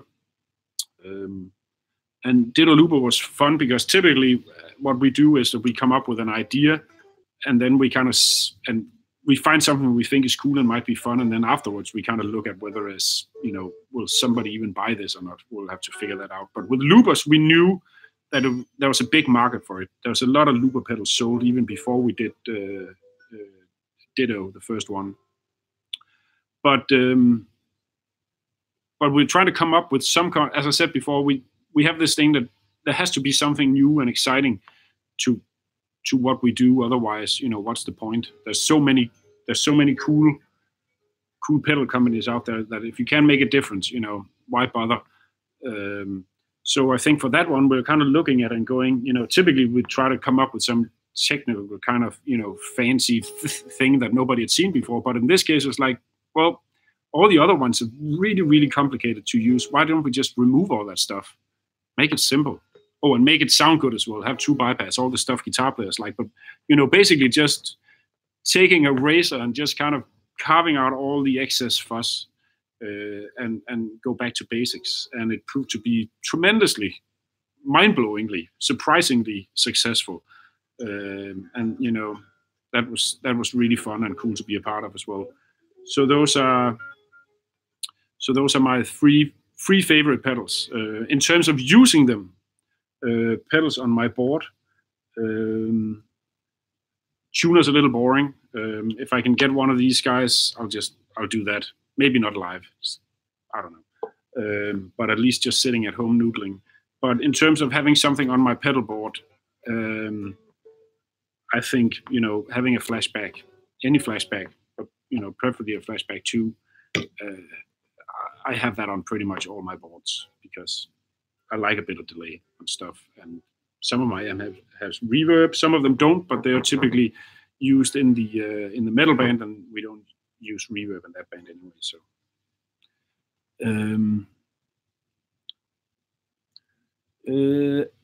And Ditto Looper was fun because typically what we do is that we come up with an idea, and then we we find something we think is cool and might be fun, and then afterwards we kind of look at whether it's, will somebody even buy this or not. We'll have to figure that out. But with loopers, we knew that there was a big market for it. There was a lot of looper pedals sold even before we did Ditto, the first one. But we're trying to come up with some kind. As I said before, we have this thing that there has to be something new and exciting to what we do. Otherwise, what's the point? There's so many cool pedal companies out there that if you can't make a difference, why bother? So I think for that one, we're kind of looking at and going, typically we try to come up with some technical kind of, fancy thing that nobody had seen before. But in this case, it's like, well, all the other ones are really, really complicated to use. Why don't we just remove all that stuff? Make it simple. Oh, and make it sound good as well. Have true bypass, all the stuff guitar players like. But, basically just taking a razor and just kind of carving out all the excess fuss and go back to basics. And it proved to be tremendously, mind-blowingly, surprisingly successful. And, that was really fun and cool to be a part of as well. So those are my three favorite pedals. In terms of using them, pedals on my board, tuner's a little boring. If I can get one of these guys, I'll do that. Maybe not live, I don't know, but at least just sitting at home noodling. But in terms of having something on my pedal board, I think having a flashback, any flashback, but preferably a flashback 2. I have that on pretty much all my boards because I like a bit of delay on stuff, and some of my has reverb, some of them don't, but they are typically used in the metal band, and we don't use reverb in that band anyway. So,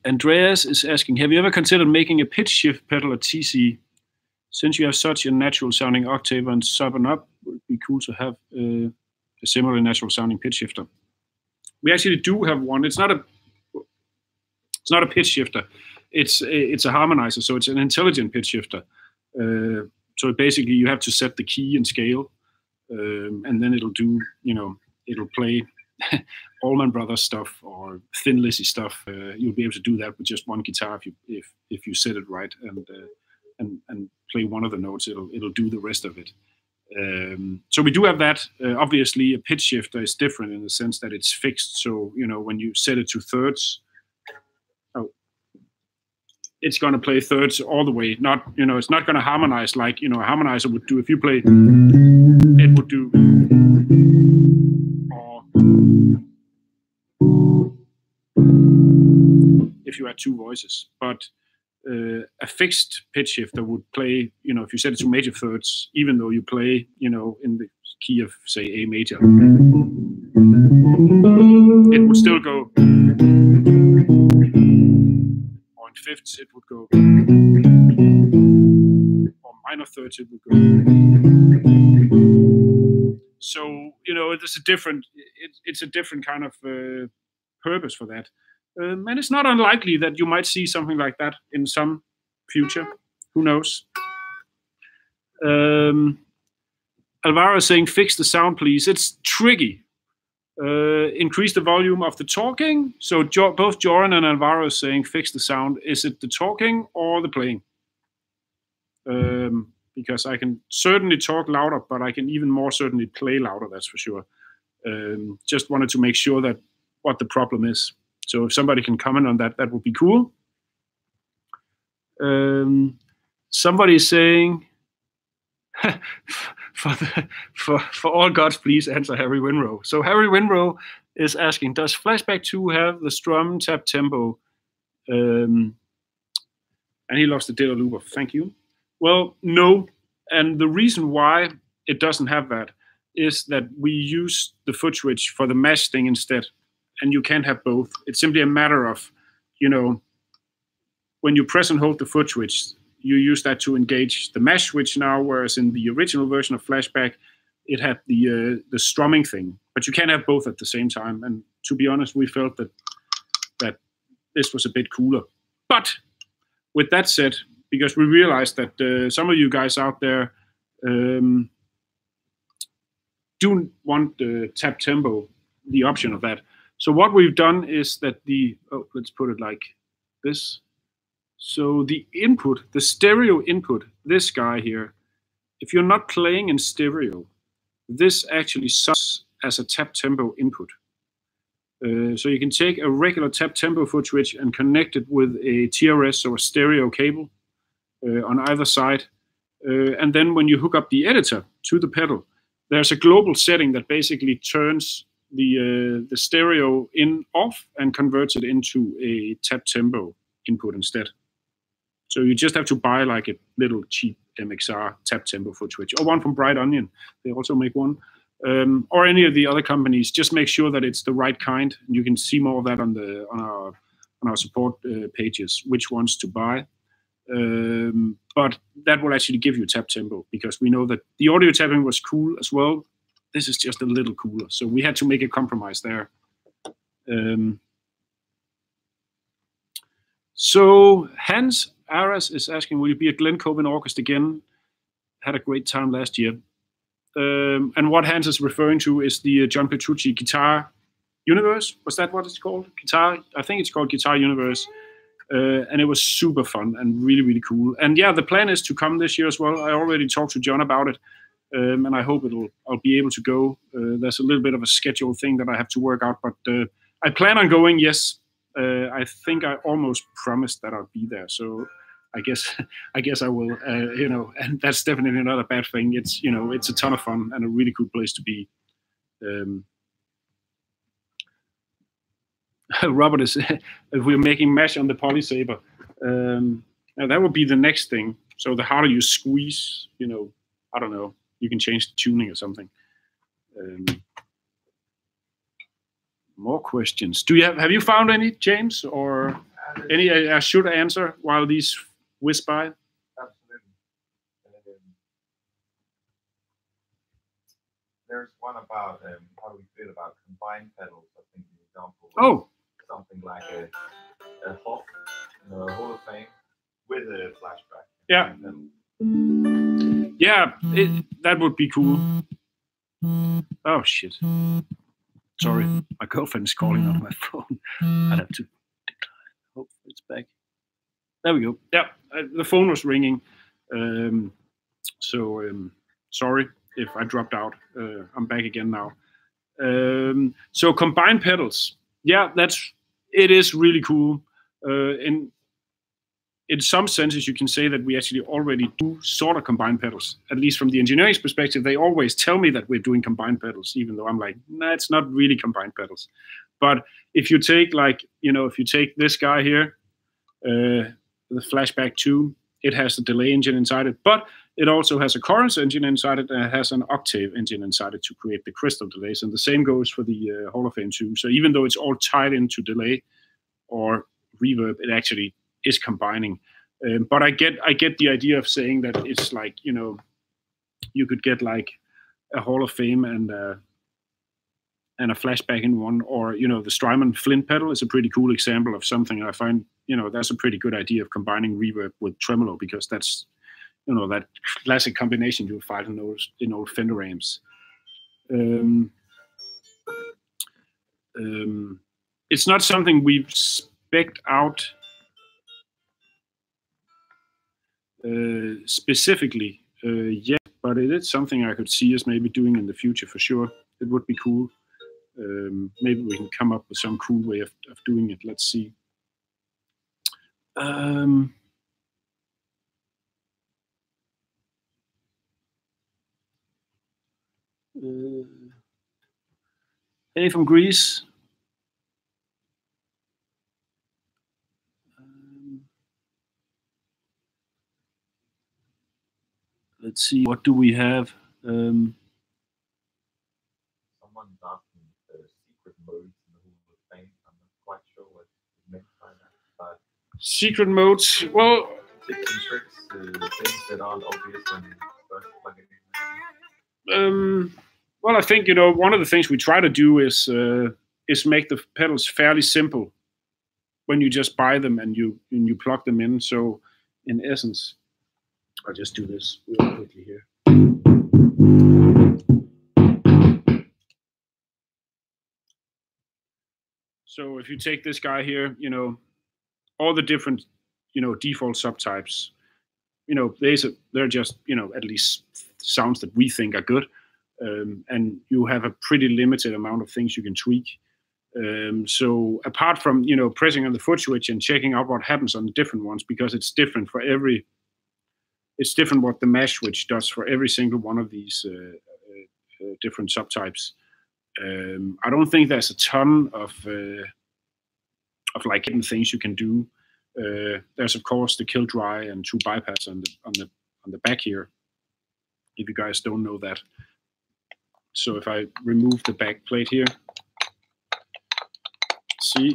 Andreas is asking, have you ever considered making a pitch shift pedal at TC? Since you have such a natural sounding octave and sub and up, it would be cool to have a similar natural sounding pitch shifter. We actually do have one. It's not a pitch shifter. It's a harmonizer, so it's an intelligent pitch shifter. So basically, you have to set the key and scale, and then it'll do. It'll play Allman Brothers stuff or Thin Lizzy stuff. You'll be able to do that with just one guitar if you set it right and play one of the notes. It'll do the rest of it. So we do have that. Obviously, a pitch shifter is different in the sense that it's fixed. So when you set it to thirds, it's going to play thirds all the way. Not it's not going to harmonize like a harmonizer would do. If you play, it would do. Or if you had two voices, but a fixed pitch shifter would play, if you set it to major thirds, even though you play, in the key of, say, A major, it would still go. Or in fifths, it would go. Or minor thirds, it would go. So, it's a different kind of purpose for that. And it's not unlikely that you might see something like that in some future. Who knows? Alvaro is saying, fix the sound, please. It's tricky. Increase the volume of the talking. So both Joran and Alvaro is saying, fix the sound. Is it the talking or the playing? Because I can certainly talk louder, but I can even more certainly play louder, that's for sure. Just wanted to make sure that what the problem is. So if somebody can comment on that, that would be cool. Somebody is saying, for all gods, please answer Harry Winrow. So Harry Winrow is asking, does Flashback 2 have the strum tap tempo? And he loves the Ditto looper. Thank you. Well, no. And the reason why it doesn't have that is that we use the foot switch for the mesh thing instead. And you can't have both. It's simply a matter of, you know, when you press and hold the foot switch, you use that to engage the mesh switch now, whereas in the original version of Flashback, it had the strumming thing. But you can't have both at the same time. And to be honest, we felt that this was a bit cooler. But with that said, because we realized that some of you guys out there do want the tap tempo, the option of that. So what we've done is that let's put it like this. So the input, the stereo input, this guy here, if you're not playing in stereo, this actually sucks as a tap tempo input. So you can take a regular tap tempo foot switch and connect it with a TRS or a stereo cable on either side. And then when you hook up the editor to the pedal, there's a global setting that basically turns the stereo in off and converts it into a tap tempo input instead. So you just have to buy like a little cheap MXR tap tempo foot switch, or one from Bright Onion. They also make one. Or any of the other companies. Just make sure that it's the right kind. And you can see more of that on our support pages, which ones to buy. But that will actually give you tap tempo, because we know that the audio tapping was cool as well. This is just a little cooler, so we had to make a compromise there. So Hans Aras is asking, will you be at Glen Cove in August again? Had a great time last year. And what Hans is referring to is the John Petrucci Guitar Universe. Was that what it's called? I think it's called Guitar Universe. And it was super fun and really, really cool. And yeah, the plan is to come this year as well. I already talked to John about it. And I hope I'll be able to go. There's a little bit of a schedule thing that I have to work out, but I plan on going, yes. I think I almost promised that I'll be there. So I guess I will, and that's definitely not a bad thing. It's, it's a ton of fun and a really cool place to be. Robert is, if we're making mesh on the Polysaber, that would be the next thing. So the harder you squeeze, I don't know, you can change the tuning or something. More questions. Have you found any, James, or any I should answer while these whiz by? Absolutely. There's one about how we feel about combined pedals. I think the example was something like a Hoff, Hall of Fame with a flashback. Yeah. Yeah, that would be cool. Oh shit. Sorry, my girlfriend is calling on my phone. I'd have to decline. Hope it's back. There we go. Yeah, the phone was ringing. Sorry if I dropped out. I'm back again now. So combined pedals. Yeah, it is really cool. In some senses, you can say that we actually already do sort of combined pedals. At least from the engineering perspective, they always tell me that we're doing combined pedals, even though I'm like, nah, it's not really combined pedals. But if you take if you take this guy here, the Flashback 2, it has a delay engine inside it, but it also has a chorus engine inside it, and it has an octave engine inside it to create the crystal delays. And the same goes for the Hall of Fame 2. So even though it's all tied into delay or reverb, it actually is combining. But I get the idea of saying that it's like, you could get like a Hall of Fame and a Flashback in one, or the Strymon Flint pedal is a pretty cool example of something I find, that's a pretty good idea of combining reverb with tremolo, because that's that classic combination you'll find in old Fender amps. It's not something we've spec'd out specifically yet, but it is something I could see us maybe doing in the future for sure. It would be cool. Maybe we can come up with some cool way of doing it. Let's see. Any from Greece? let's see, what do we have? Someone's asking the secret modes in the Hall of Fame. I'm not quite sure what is meant by that. But secret modes, well, tips and tricks, things that aren't obvious when you first plug it in. Well, I think, you know, one of the things we try to do is make the pedals fairly simple when you just buy them and you plug them in. So in essence, I'll just do this real quickly here. So if you take this guy here, you know, all the different, you know, default subtypes, you know, they're just, you know, at least sounds that we think are good. And you have a pretty limited amount of things you can tweak. So apart from, you know, pressing on the foot switch and checking out what happens on the different ones, because it's different for every, it's different what the mash switch does for every single one of these different subtypes. I don't think there's a ton of like hidden things you can do. There's of course the kill dry and 2 bypass on the back here, if you guys don't know that. So if I remove the back plate here, see,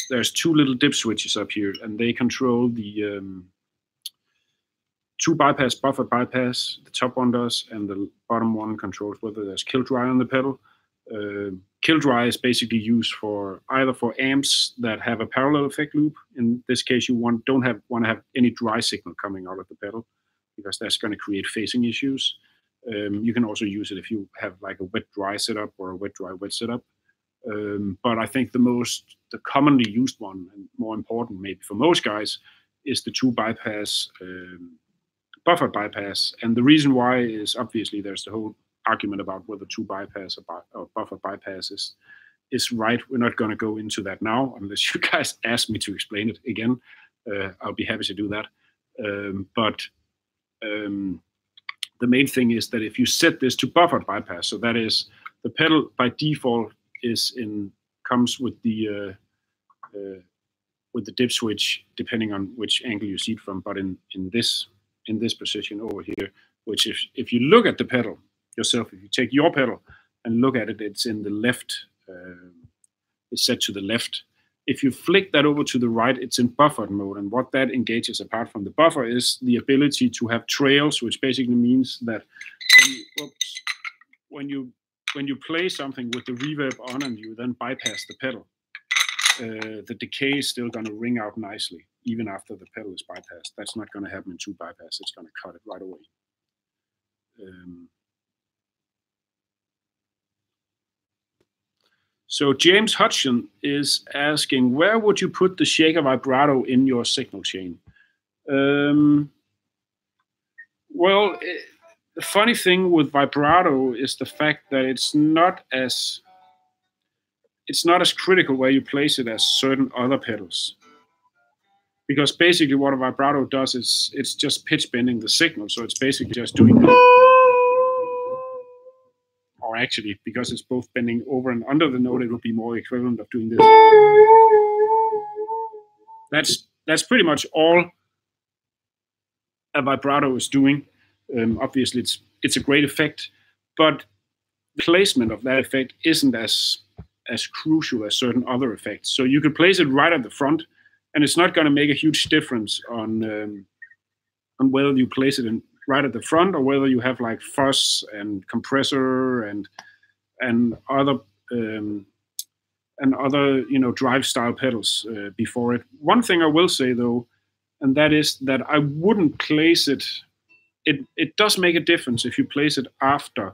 there's 2 little dip switches up here, and they control the 2 bypass, buffer bypass. The top one does, and the bottom one controls whether there's kill dry on the pedal. Kill dry is basically used for either for amps that have a parallel effect loop. In this case, you want to have any dry signal coming out of the pedal, because that's going to create phasing issues. You can also use it if you have like a wet dry setup or a wet dry wet setup. But I think the commonly used one, and more important maybe for most guys, is the 2 bypass buffer bypass. And the reason why is obviously there's the whole argument about whether 2 bypass or buffer bypass is right. We're not going to go into that now unless you guys ask me to explain it again. I'll be happy to do that. The main thing is that if you set this to buffered bypass, so that is the pedal by default comes with the dip switch depending on which angle you see it from. But in this position over here, which if you look at the pedal yourself, if you take your pedal and look at it, it's in the left. It's set to the left. If you flick that over to the right, it's in buffered mode. And what that engages apart from the buffer is the ability to have trails, which basically means that when you play something with the reverb on and you then bypass the pedal, the decay is still going to ring out nicely, even after the pedal is bypassed. That's not going to happen in 2 bypass. It's going to cut it right away. So James Hudson is asking, where would you put the shaker vibrato in your signal chain? Well, the funny thing with vibrato is the fact that it's not as critical where you place it as certain other pedals. Because basically what a vibrato does is it's just pitch bending the signal. So it's basically just doing or actually, because it's both bending over and under the note, it will be more equivalent of doing this. That's pretty much all a vibrato is doing. Obviously, it's a great effect, but the placement of that effect isn't as crucial as certain other effects. So you could place it right at the front, and it's not going to make a huge difference on whether you place it right at the front or whether you have like fuzz and compressor and other drive style pedals before it. One thing I will say though, and that is that I wouldn't place it. It does make a difference if you place it after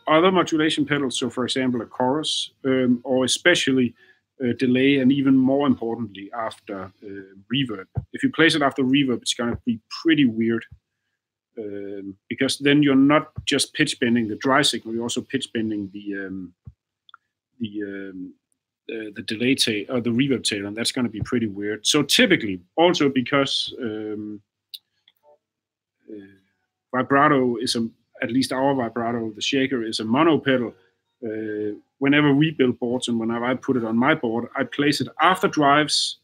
other modulation pedals. So for example, a chorus, or especially delay, and even more importantly after reverb. If you place it after reverb, it's going to be pretty weird, because then you're not just pitch bending the dry signal, you're also pitch bending the delay tail or the reverb tail, and that's going to be pretty weird. So typically, also because vibrato is at least our vibrato, the shaker, is a mono pedal. Whenever we build boards and whenever I put it on my board, I place it after drives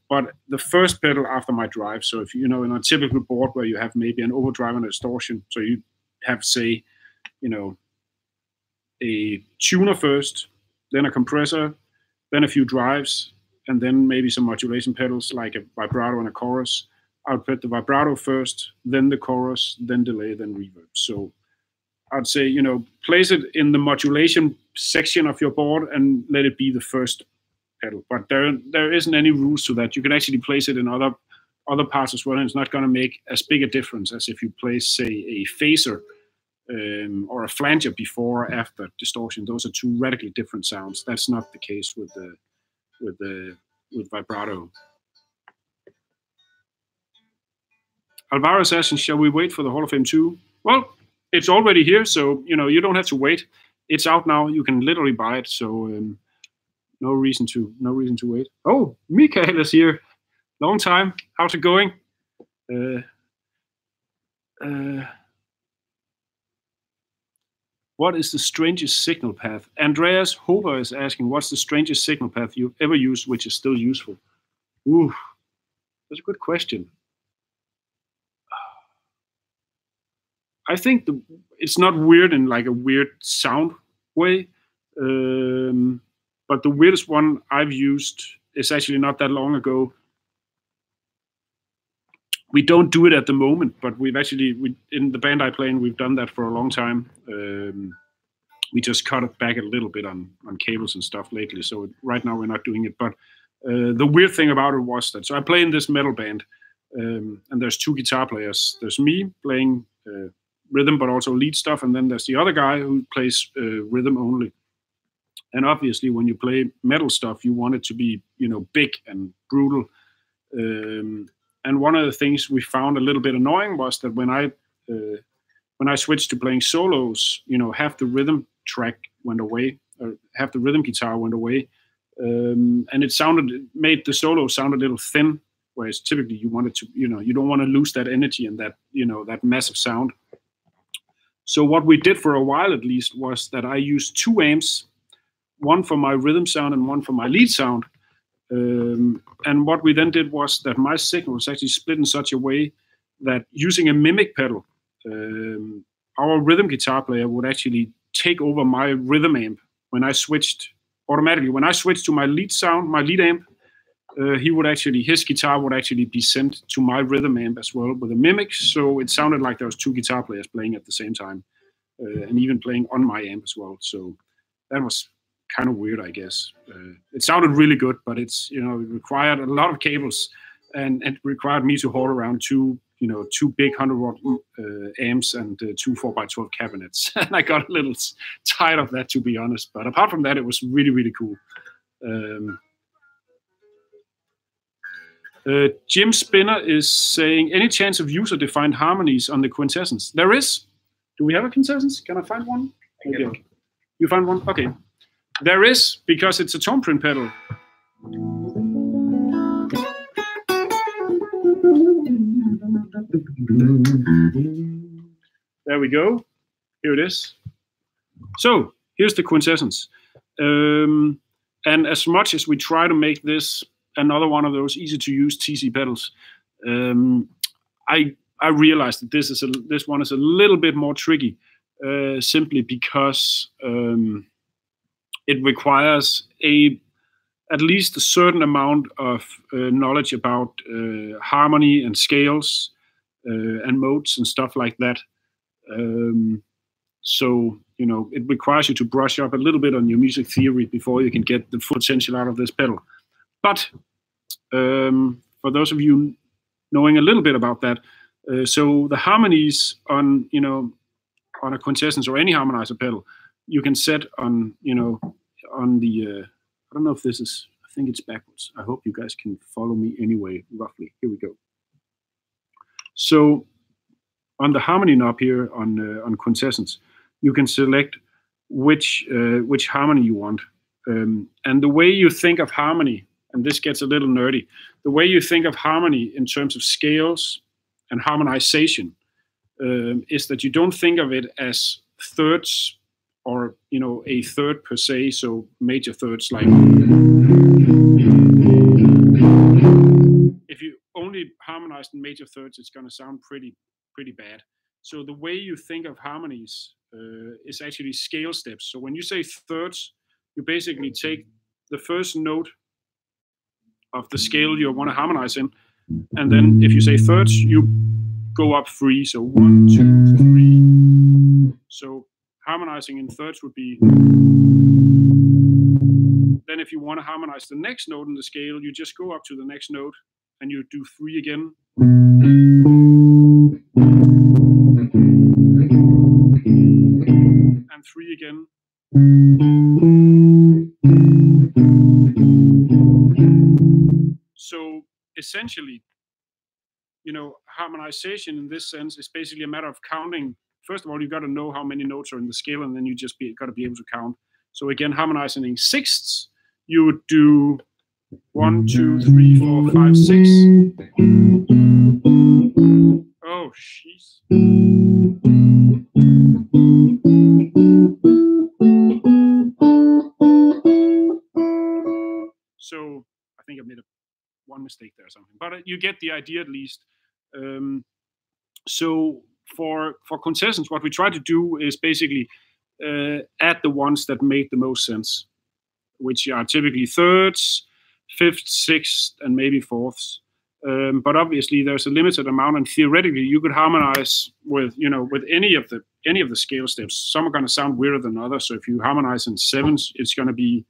But the first pedal after my drive, so if you know, in a typical board where you have maybe an overdrive and a distortion, so you have, say, you know, a tuner first, then a compressor, then a few drives, and then maybe some modulation pedals like a vibrato and a chorus. I would put the vibrato first, then the chorus, then delay, then reverb. So I'd say, you know, place it in the modulation section of your board and let it be the first pedal. But there isn't any rules to that. You can actually place it in other parts as well, and it's not going to make as big a difference as if you place, say, a phaser or a flanger before or after distortion. Those are two radically different sounds. That's not the case with vibrato. Alvaro says, shall we wait for the Hall of Fame 2? Well, it's already here, so you know, you don't have to wait. It's out now. You can literally buy it. So no reason to wait. Oh, Mikael is here. Long time. How's it going? What is the strangest signal path? Andreas Hober is asking, what's the strangest signal path you've ever used which is still useful? Ooh, that's a good question. I think it's not weird in like a weird sound way, but the weirdest one I've used is actually not that long ago. We don't do it at the moment, but we've actually, in the band I play in, we've done that for a long time. We just cut it back a little bit on cables and stuff lately, so right now we're not doing it. But the weird thing about it was that, so I play in this metal band, and there's two guitar players. There's me playing rhythm, but also lead stuff, and then there's the other guy who plays rhythm only. And obviously, when you play metal stuff, you want it to be, you know, big and brutal. And one of the things we found a little bit annoying was that when I switched to playing solos, you know, half the rhythm track went away, or half the rhythm guitar went away, and it made the solo sound a little thin. Whereas typically you want it to, you know, you don't want to lose that energy and that, you know, that massive sound. So what we did for a while at least was that I used two amps, one for my rhythm sound and one for my lead sound. And what we then did was that my signal was actually split in such a way that using a mimic pedal, our rhythm guitar player would actually take over my rhythm amp when I switched automatically. When I switched to my lead sound, my lead amp, his guitar would actually be sent to my rhythm amp as well with a mimic. So it sounded like there was two guitar players playing at the same time, and even playing on my amp as well. So that was kind of weird, I guess. It sounded really good, but it's, you know, it required a lot of cables, and it required me to haul around two big 100-watt amps and two 4x12 cabinets. And I got a little tired of that, to be honest. But apart from that, it was really, really cool. Jim Spinner is saying, any chance of user-defined harmonies on the Quintessence? There is. Do we have a Quintessence? Can I find one? Okay. You find one? Okay. There is, because it's a TonePrint pedal. There we go. Here it is. So here's the Quintessence. And as much as we try to make this another one of those easy-to-use TC pedals, I realized that this one is a little bit more tricky, simply because it requires at least a certain amount of knowledge about harmony and scales and modes and stuff like that. So, you know, it requires you to brush up a little bit on your music theory before you can get the full potential out of this pedal. But for those of you knowing a little bit about that, so the harmonies on, you know, on a Quintessence or any harmonizer pedal, you can set on, you know, on the, I don't know if this is, I think it's backwards. I hope you guys can follow me anyway, roughly. Here we go. So on the harmony knob here on Quintessence, you can select which harmony you want. And the way you think of harmony, and this gets a little nerdy, the way you think of harmony in terms of scales and harmonization is that you don't think of it as thirds, or, you know, a third per se, so major thirds like, harmonized in major thirds, it's going to sound pretty bad. So the way you think of harmonies is actually scale steps. So when you say thirds, you basically take the first note of the scale you want to harmonize in, and then if you say thirds, you go up 3. So 1, 2, 3. So harmonizing in thirds would be. Then if you want to harmonize the next note in the scale, you just go up to the next note and you do 3 again. And 3 again. So essentially, harmonization in this sense is basically a matter of counting. First of all, you got to know how many notes are in the scale, and then you just got to be able to count. So again, harmonizing in sixths, you would do 1, 2, 3, 4, 5, 6. Oh, jeez. So I think I made one mistake there or something, but you get the idea at least. So for Quintessence, what we try to do is basically add the ones that make the most sense, which are typically thirds, fifths, sixths, and maybe fourths. But obviously, there's a limited amount, and theoretically, you could harmonize with any of the scale steps. Some are going to sound weirder than others. So if you harmonize in sevens, it's going to be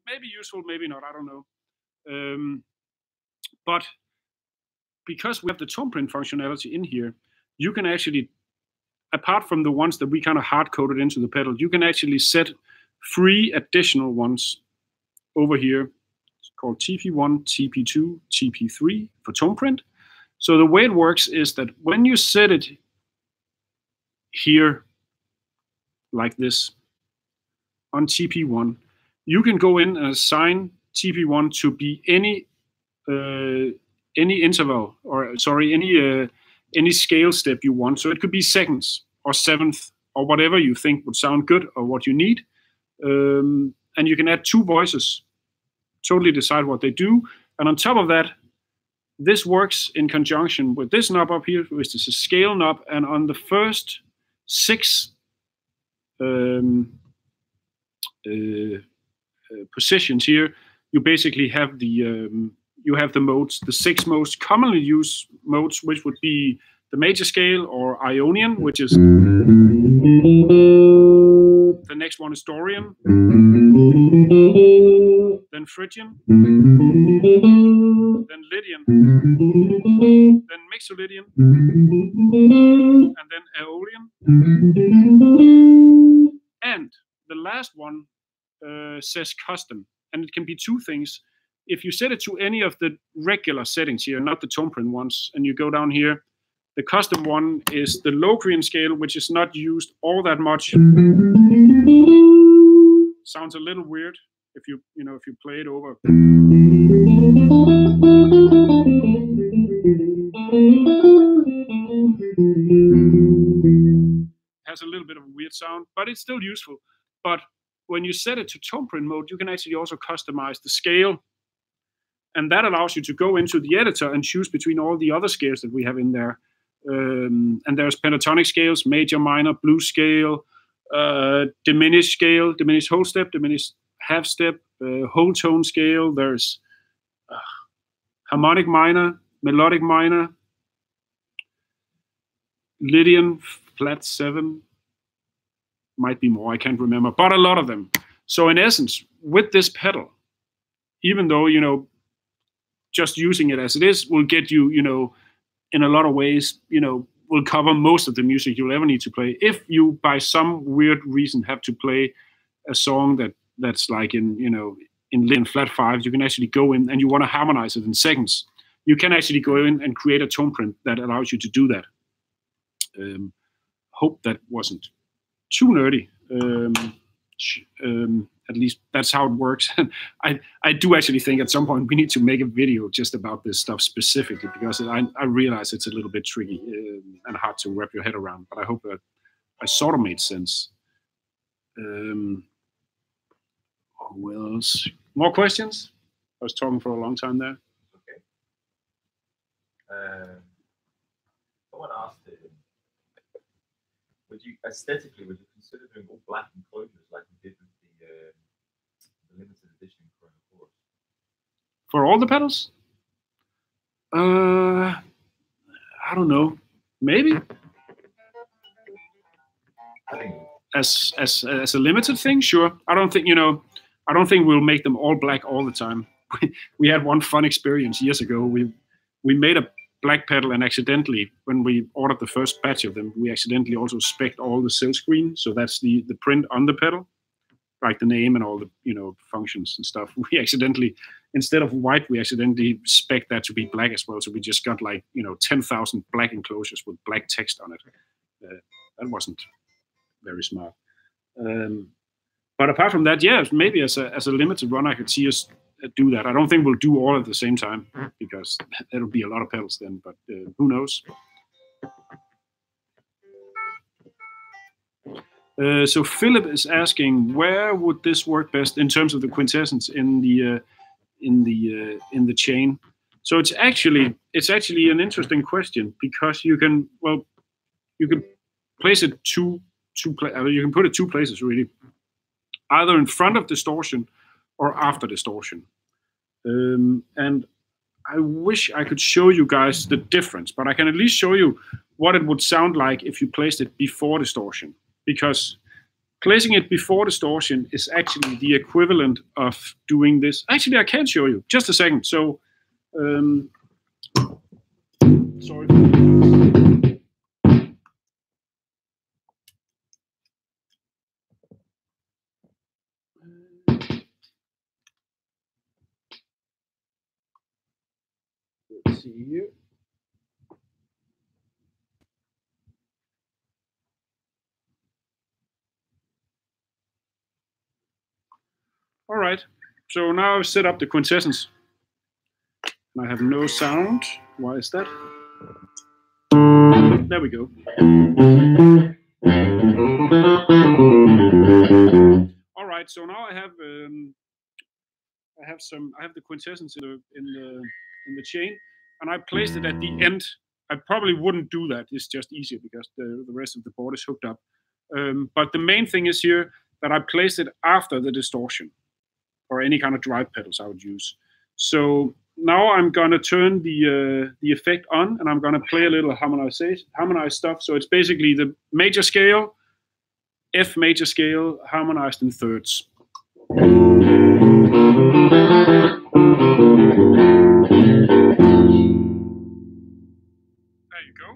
maybe useful, maybe not. I don't know. But because we have the TonePrint functionality in here, you can actually, apart from the ones that we kind of hard-coded into the pedal, you can actually set 3 additional ones over here. It's called TP1, TP2, TP3 for TonePrint. So the way it works is that when you set it here, like this, on TP1, you can go in and assign TP1 to be any interval, or sorry, any scale step you want. So it could be seconds or seventh or whatever you think would sound good or what you need. And you can add 2 voices, totally decide what they do. And on top of that, this works in conjunction with this knob up here, which is a scale knob. And on the first 6 positions here, you basically have the modes, the 6 most commonly used modes, which would be the major scale or Ionian, which is the next one is Dorian, then Phrygian, then Lydian, then Mixolydian, and then Aeolian. And the last one says custom, and it can be 2 things. If you set it to any of the regular settings here, not the TonePrint ones, and you go down here, the custom one is the Locrian scale, which is not used all that much. Sounds a little weird if you play it over. Has a little bit of a weird sound, but it's still useful. But when you set it to TonePrint mode, you can actually also customize the scale. And that allows you to go into the editor and choose between all the other scales that we have in there. And there's pentatonic scales, major, minor, blues scale, diminished scale, diminished whole step, diminished half step, whole tone scale. There's harmonic minor, melodic minor, Lydian, flat 7, might be more, I can't remember, but a lot of them. So in essence, with this pedal, even though, just using it as it is will get you, in a lot of ways, will cover most of the music you'll ever need to play. If you, by some weird reason, have to play a song that's like in flat 5, you can actually go in and you want to harmonize it in seconds. You can actually go in and create a TonePrint that allows you to do that. Hope that wasn't too nerdy. At least that's how it works. I do actually think at some point we need to make a video just about this stuff specifically, because I realize it's a little bit tricky and hard to wrap your head around, but I hope that I sort of made sense. Who else? More questions? I was talking for a long time there. Okay. Someone asked, would you consider doing all black enclosures like you did with the limited edition Chrono? For all the pedals? I don't know. Maybe. As a limited thing, sure. I don't think we'll make them all black all the time. We had one fun experience years ago. We made a black pedal, and accidentally, when we ordered the first batch of them, we accidentally also spec'd all the cell screen. So that's the print on the pedal, like the name and all the functions and stuff. We accidentally, instead of white, we accidentally spec'd that to be black as well. So we just got 10,000 black enclosures with black text on it. That wasn't very smart. But apart from that, yeah, maybe as a limited run, I could see us do that. I don't think we'll do all at the same time because that'll be a lot of pedals then, but who knows? So Philip is asking, where would this work best in terms of the Quintessence in the chain? So it's actually an interesting question because you can place it you can put it two places really, either in front of distortion or after distortion. And I wish I could show you guys the difference, but I can at least show you what it would sound like if you placed it before distortion, because placing it before distortion is actually the equivalent of doing this. Actually, I can show you. Just a second. So, sorry. Let's see here. All right, so now I've set up the Quintessence. And I have no sound. Why is that? There we go. All right, so now I have the Quintessence in the chain, and I placed it at the end. I probably wouldn't do that. It's just easier because the rest of the board is hooked up. But the main thing is here that I placed it after the distortion, or any kind of drive pedals I would use. So now I'm gonna turn the effect on, and I'm gonna play a little harmonized stuff. So it's basically the major scale, F major scale, harmonized in thirds. There you go.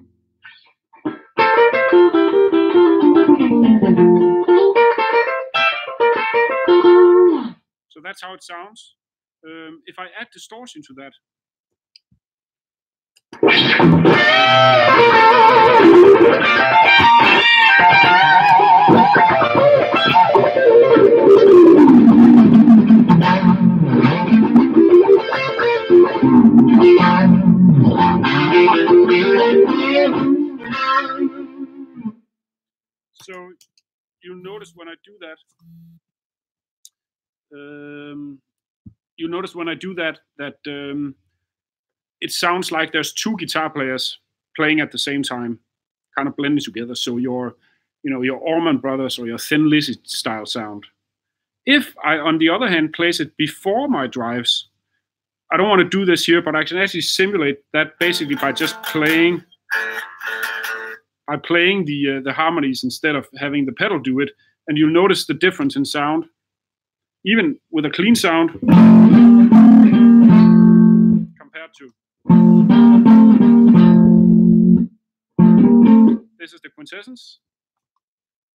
So that's how it sounds. If I add distortion to that, so you'll notice when I do that, it sounds like there's two guitar players playing at the same time, kind of blending together. So your Allman Brothers or your Thin Lizzy style sound. If I, on the other hand, place it before my drives, I don't want to do this here, but I can actually simulate that basically by just playing the harmonies instead of having the pedal do it, and you'll notice the difference in sound, even with a clean sound compared to. This is the Quintessence.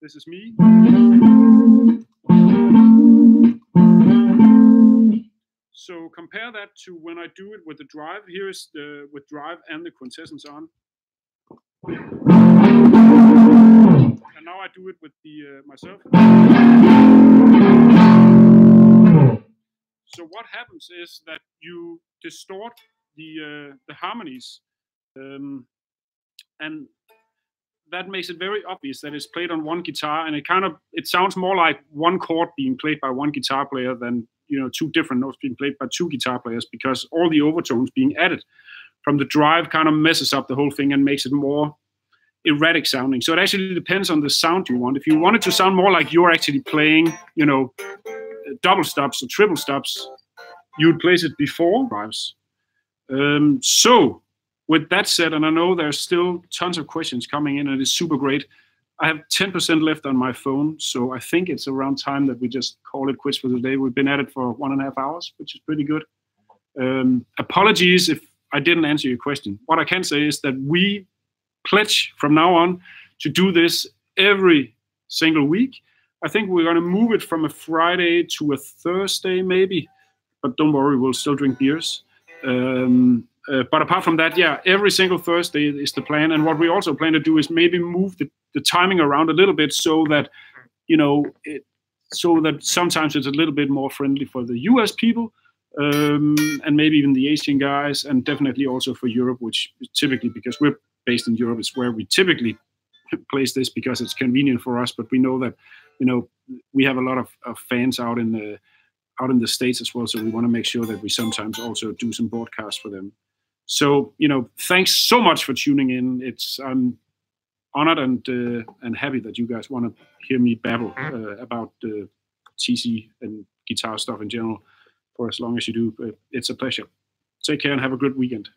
This is me. So compare that to when I do it with the drive. Here is with drive and the Quintessence on. And now I do it with the myself. So what happens is that you distort the harmonies, and that makes it very obvious that it's played on one guitar, and it sounds more like one chord being played by one guitar player than two different notes being played by two guitar players, because all the overtones being added from the drive kind of messes up the whole thing and makes it more erratic sounding. So it actually depends on the sound you want. If you want it to sound more like you're actually playing, double stops or triple stops, you'd place it before drives. So with that said, and I know there's still tons of questions coming in, and it's super great. I have 10% left on my phone, so I think it's around time that we just call it quits for the day. We've been at it for 1.5 hours, which is pretty good. Apologies if I didn't answer your question. What I can say is that we pledge from now on to do this every single week. I think we're going to move it from a Friday to a Thursday maybe, but don't worry, we'll still drink beers. But apart from that, yeah, every single Thursday is the plan. And what we also plan to do is maybe move the timing around a little bit, so that so that sometimes it's a little bit more friendly for the US people, and maybe even the Asian guys, and definitely also for Europe, which is typically, because we're based in Europe, is where we typically place this because it's convenient for us. But we know that we have a lot of fans out in the States as well, so we want to make sure that we sometimes also do some broadcasts for them. So thanks so much for tuning in. I'm honored and happy that you guys want to hear me babble about TC and guitar stuff in general for as long as you do. It's a pleasure. Take care and have a good weekend.